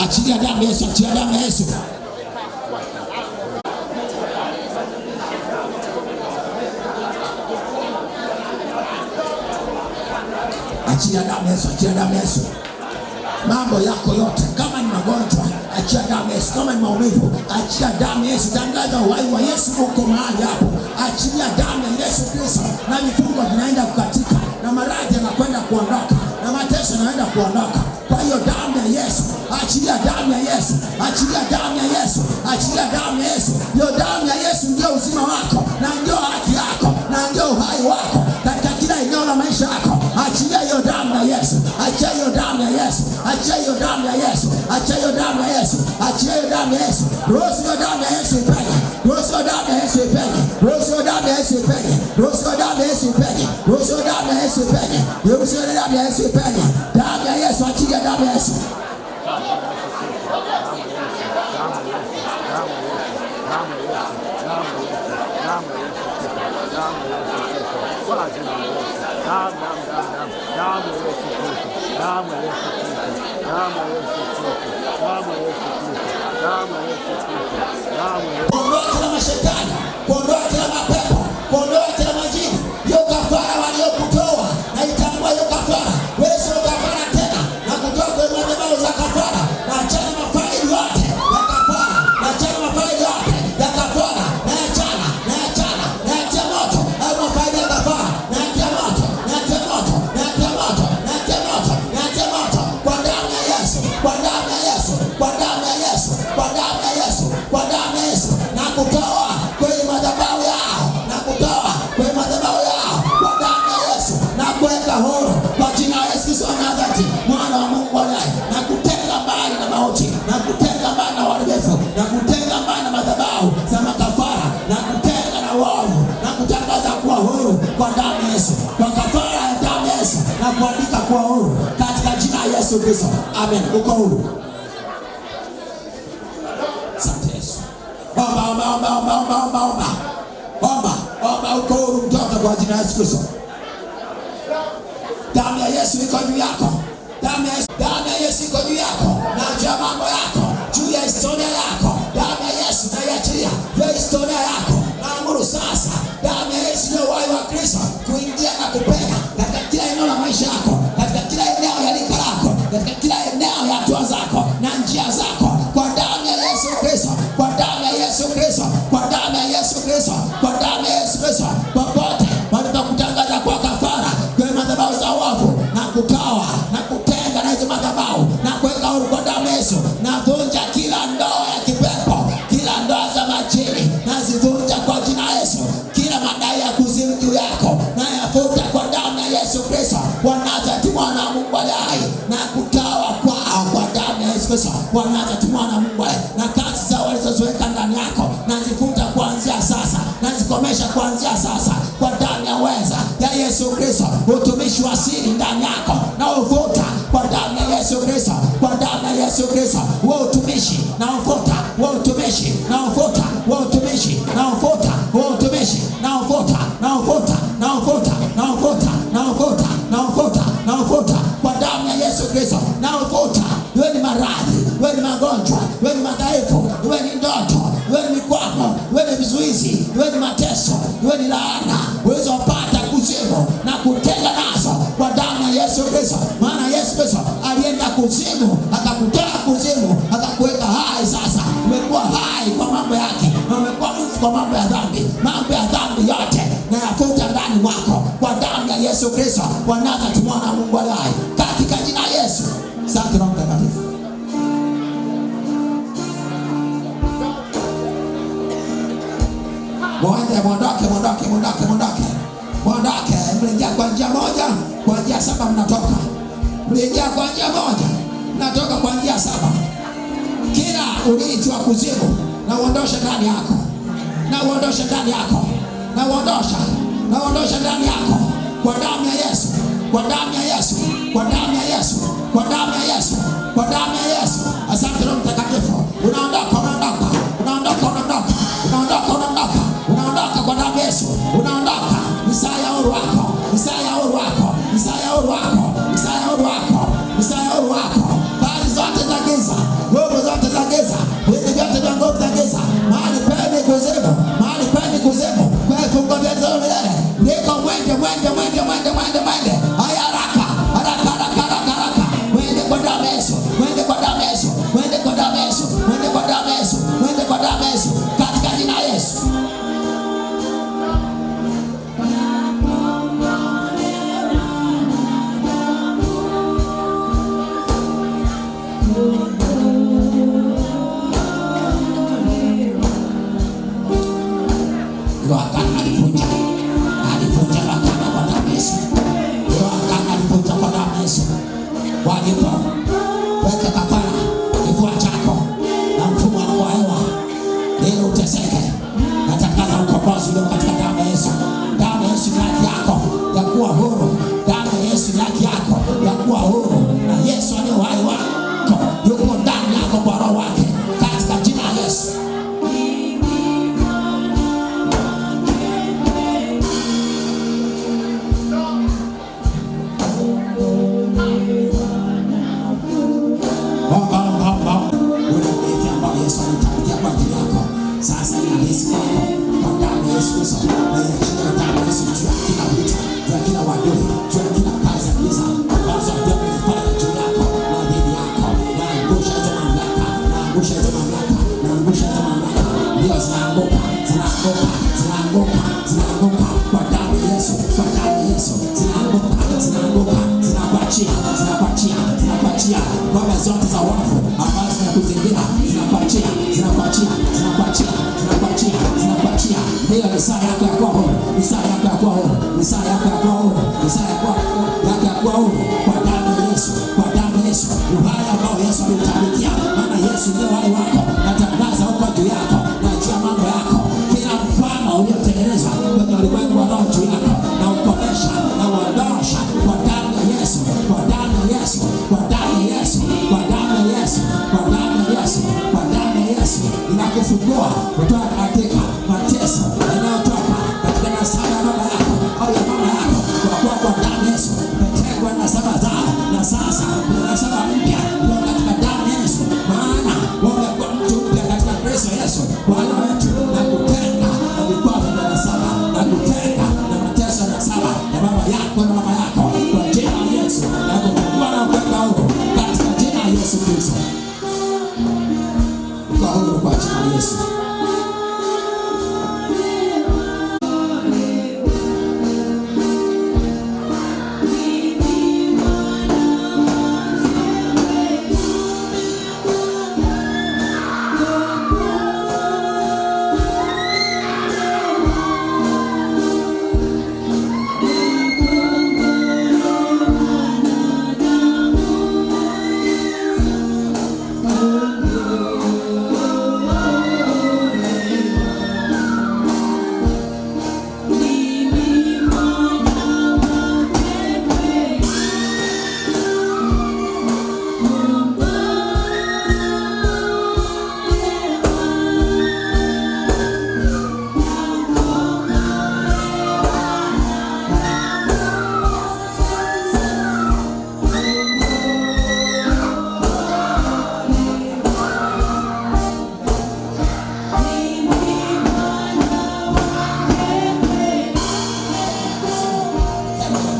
Achilia damu ya Yesu. Achilia damu ya Yesu. Achia damu ya Yesu. Achia damu ya Yesu. Mambo yako yote, kama ni magonjwa, achia damu ya Yesu. Kama ni maumivu, achia damu ya Yesu. Tangaza uhai wa Yesu uko mahali hapo. Achilia damu ya Yesu Kristo, na vifungo vinaenda kukatika, na maradhi yanakwenda kuondoka, na mateso yanaenda kuondoka. Kwa hiyo damu ya Yesu, achilia damu ya Yesu. Achilia damu ya Yesu. Achilia damu ya Yesu. Hiyo damu ya Yesu ndio uzima wako, na ndio haki yako, na ndio uhai wako katika kila eneo la maisha yako. Achilia hiyo damu ya Yesu. Achia hiyo damu ya Yesu. Achia hiyo damu ya Yesu. Achia hiyo damu ya Yesu. Achia hiyo damu ya Yesu. Ruhusu hiyo damu ya Yesu ipenye. Ruhusu hiyo damu ya Yesu ipenye. Ruhusu hiyo damu ya Yesu ipenye. Ruhusu hiyo damu ya Yesu ipenye. Ruhusu hiyo damu ya Yesu ipenye. Ruhusu hiyo damu ya Yesu ipenye. Damu ya Yesu. Achilia damu ya Yesu. Kuondoa kila mashetani, kuondoa kila mapepo, kuondoa kila majini. Hiyo kafara waliokutoa, na itambua hiyo kafara. Wewe sio kafara tena, na kutoa kwa madhabahu za kafara. Na achana mafaili yote ya kafara. Na achana mafaili yote ya kafara. Na achana, na achana, na achia moto au mafaili ya kafara. Na achia moto, na achia moto, na achia moto, na achia moto, na achia moto kwa damu ya Yesu, kwa damu ya Yesu, kwa damu ya Yesu, kwa damu ya Yesu, kwa damu ya Yesu. Na kutoa kwenye madhabahu yao, na kutoa kwenye madhabahu yao kwa damu ya Yesu, na kuweka huru kwa jina la Yesu Kristo wa Nazareti, mwana wa Mungu aliye, na kutenga mbali na mauti, na kutenga mbali na uharibifu, na kutenga mbali na madhabahu za makafara, na kutenga na uovu, na kutangaza kuwa huru kwa damu ya Yesu, kwa kafara ya damu ya Yesu, na kuandika kuwa huru katika jina la Yesu Kristo. Amen. Uko huru. Asante Yesu. Omba, omba, omba, omba, omba, omba, omba. Omba, omba, uko huru kutoka kwa jina la Yesu Kristo. Damu ya Yesu iko juu yako. Damu ya Yesu iko juu yako, na juu ya mambo yako, juu ya historia yako. Damu ya Yesu naiachilia juu ya historia yako. Naamuru sasa damu ya Yesu ndio uhai wa Kristo kuingia na kupenya katika kila eneo la maisha yako, katika kila eneo ya rika lako, katika kila eneo ya hatua zako na njia zako, kwa damu ya Yesu Kristo, kwa damu ya Yesu Kristo, kwa damu ya Yesu Kristo, kwa damu ya Yesu Kristo. Popote walipokutangaza kwa kafara kwenye madhabahu za uovu, na kutoa na kutenga na hizo madhabahu, na kuweka huru kwa damu ya Yesu. Navunja kila ndoa ya kipepo, kila ndoa za majini, nazivunja kwa jina la Yesu. Kila madai ya kuzimu juu yako, wa Nazareti mwana wa Mungu aliye hai, na kutawa kwao kwa damu ya Yesu Kristo wa Nazareti mwana wa Mungu aliye hai, na kazi zao walizoziweka ndani yako nazifuta kuanzia sasa, nazikomesha kuanzia sasa kwa damu ya uweza ya Yesu Kristo. Utumishi wa siri ndani yako na ufuta kwa damu ya Yesu Kristo, kwa damu ya Yesu Kristo. Wewe utumishi na ufuta, wewe utumishi na ufuta, wewe utumishi na ufuta, wewe utumishi na ufuta, na ufuta, na ufuta, na ufuta, na ufuta, na ufuta, na ufuta kwa damu ya Yesu Kristo, na ufuta. Wewe ni maradhi, wewe ni magonjwa, wewe ni madhaifu, wewe ni ndoto, wewe ni mikwamo, wewe ni vizuizi, wewe ni mateso, wewe ni laana ulizopata kuzimu na kutenga nazo kwa damu ya Yesu Kristo. Maana Yesu Kristo alienda kuzimu, akakutoa kuzimu, akakuweka hai. Sasa umekuwa hai kwa mambo yake, na umekuwa mfu kwa mambo ya dhambi. Mambo ya dhambi yote na yafuta ndani mwako kwa damu ya Yesu Kristo wa Nazareti mwana wa Mungu aliye hai, katika jina la Yesu. Asante Roho Mtakatifu. Mwondoke. Mliingia kwa njia moja, kwa njia saba mnatoka. Mliingia kwa njia moja, mnatoka kwa njia saba. Kila ulinzi wa kuzimu na uondoshe ndani yako, na uondoshe ndani yako, na uondoshe ndani yako kwa damu ya Yesu, kwa damu ya Yesu, kwa damu ya Yesu, kwa damu ya Yesu, kwa damu ya Yesu. Asante Roho Mtakatifu. Unaondoka kwa damu ya Yesu. Unaondoka. Misaya huru wako, misaya huru wako, misaya huru wako, misaya huru wako, misaya huru wako. Bali zote za giza, nguvu zote za giza, hizi vyote vya nguvu za giza, mahali peni kuzimu, mahali peni kuzimu, kwa vifungo vya milele. Niko mwende. Haya haraka. Mwende kwa damu ya Yesu, mwende kwa damu ya Yesu, mwende kwa damu ya Yesu, mwende kwa damu ya Yesu, mwende kwa damu ya Yesu, katika jina la Yesu. Weka kafara kifua chako na mfumo wa hewa ili uteseke. Natangaza ukombozi ulio katika damu ya Yesu. Damu ya Yesu ni haki yako ya kuwa huru. Damu ya Yesu ni haki yako ya kuwa huru, na Yesu aliye uhai wako yuko ndani yako kwa Roho wake, katika jina la Yesu. Sasa ninahisi kwako kwa damu ya Yesu Kristo, na inachukua damu ya Yesu juu ya kila vita, juu ya kila wadui, juu ya kila kazi ya giza ambazo adui amefanya juu yako na dhidi yako. Naangusha hizo mamlaka, naangusha hizo mamlaka, naangusha hizo mamlaka. Ndio zinaanguka kwa damu ya Yesu, kwa damu ya Yesu. Zinaanguka, zinakuachia. Ngome zote za wafu ambazo zinakuzingira zinakuachia. Ndio ni saa yako ya kuwa huru, ni saa yako ya kuwa huru, ni saa yako ya kuwa huru, ni saa yako ya kuwa huru kwa damu ya Yesu, kwa damu ya Yesu. Uhai ambao Yesu alitabikia, maana Yesu ndio uhai wako. Natangaza huko juu yako na juu ya mambo yako, kila mfano uliotengenezwa kwenye ulimwengu wa roho juu yako, na ukomesha na uondosha kwa damu ya Yesu, kwa damu ya Yesu, kwa damu ya Yesu, kwa damu ya Yesu.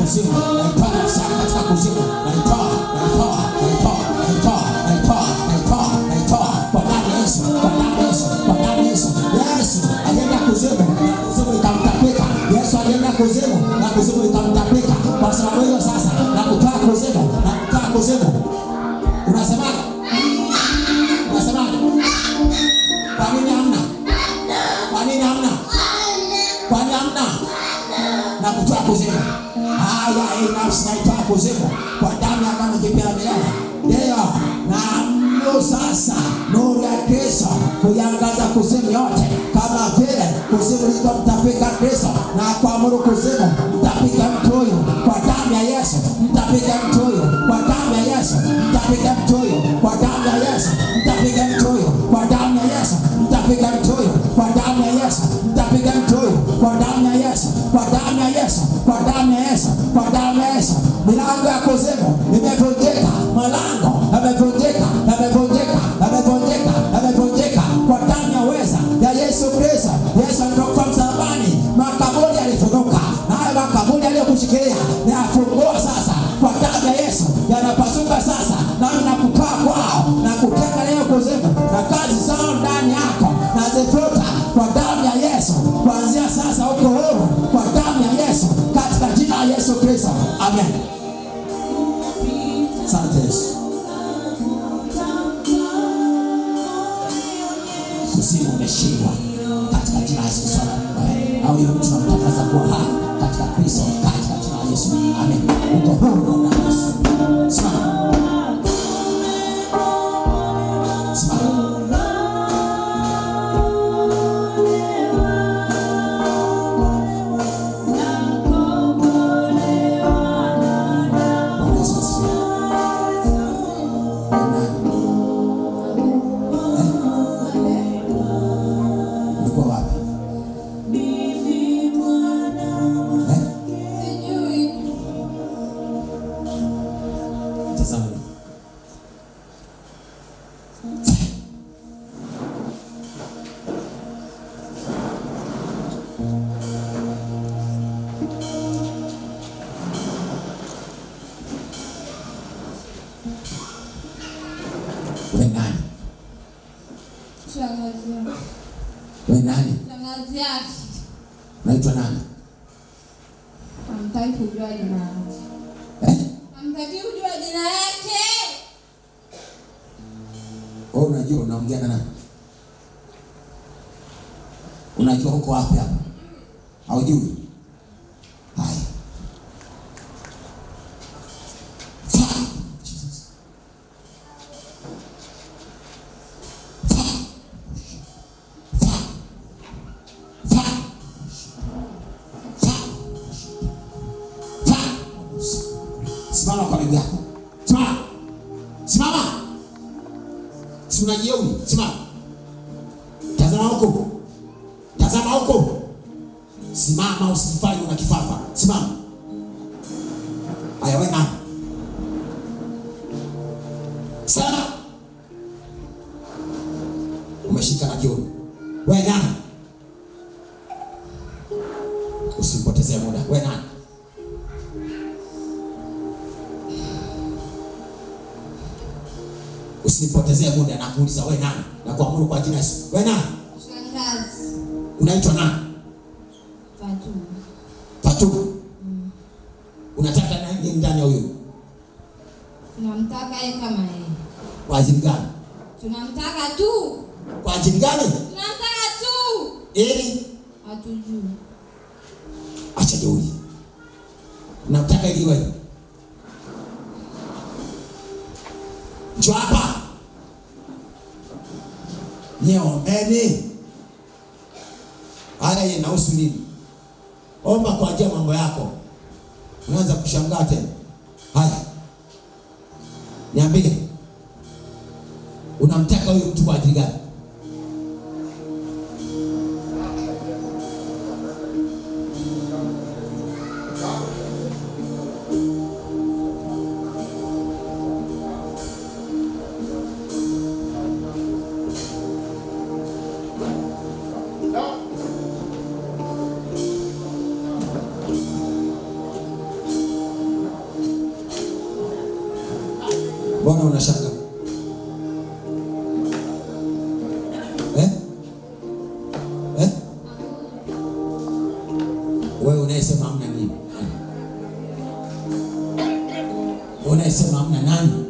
kuzimu, naitoa nafsi yako katika kuzimu, naitoa kwa damu ya Yesu, kwa damu ya Yesu, kwa damu ya Yesu. Yesu alienda kuzimu, kuzimu ikamtapika. Yesu alienda kuzimu na kuzimu ikamtapika. Kwa sababu hiyo sasa nakutoa kuzimu, nakutoa kuzimu. Unasemaje? Unasemaje? Kwa nini hamna? Kwa nini hamna? Kwa nini hamna? Na kutoa kuzimu. Haya, hii nafsi naitoa kuzimu kwa damu ya agano jipya la milele. Ndio, na sasa nuru ya Kristo kuiangaza kuzimu yote, kama vile kuzimu ilivyomtapika Kristo, na kuamuru kuzimu mtapika mtu huyu kwa damu ya Yesu, mtapika mtu huyu kwa damu ya Yesu, mtapika mtu huyu kwa damu ya Yesu, mtapika mtu huyu kwa damu ya Yesu, mtapika mtu huyu kwa damu ya Yesu, mtapika mtu huyu kwa damu ya Yesu, kwa damu ya Yesu, kwa damu ya Yesu, kwa damu ya Yesu. Milango ya kuzimu imevunjika, malango yamevunjika, yamevunjika, yamevunjika, yamevunjika kwa damu ya uweza ya Yesu Kristo. Yesu alipokufa msalabani, makaburi yalifunuka, na hayo makaburi yaliyokushikilia yafungua sasa kwa damu ya Yesu, yanapasuka sasa, na nakutoa kwao na kutenga leo kuzimu na kazi zao ndani yako, na zifuta kwa damu ya Yesu. Kuanzia sasa uko huru kwa damu ya Yesu, katika jina la Yesu Kristo, amen. Asante Yesu. Kuzimu umeshindwa katika jina la Yesu Kristo. Na huyo mtu tunamtangaza kuwa hai katika Kristo, katika jina la Yesu, amen. Uko huru na Yesu. Simama. Simama. Wewe nani? Shangazi yake. Unaitwa nani? Hamtaki kujua jina lake. Hamtaki kujua jina lake. Wewe unajua unaongea na nani? Unajua uko wapi hapa? Haujui? Haya. Simama kwa miguu yako. Simama. Simama. Si unajioni? Simama. Tazama huko. Tazama huko. Simama, usifanye una kifafa. Simama. Haya, wewe nani? Simama. Umeshika na kiuno. Wewe nani? Usipotezee muda. Wewe nani? Usipotezee muda, na kuuliza wewe nani? Na kuamuru kwa jina Yesu. Wewe nani? Shangazi. Unaitwa nani? Fatu. Unataka nani ndani ya huyo? Tunamtaka yeye kama yeye. Kwa ajili gani? Tunamtaka tu. Kwa ajili gani? Tunamtaka tu. Ili hatujui. Acha jeuri. Unamtaka ili wewe. Njoo hapa. Niombeni. Haya inahusu nini? Omba kwa ajili ya mambo yako. Unaanza kushangaa tena. Haya. Niambie. Unamtaka huyo mtu kwa ajili gani? Mbona unashanga? Wewe unayesema hamna nini? Unayesema hamna nani?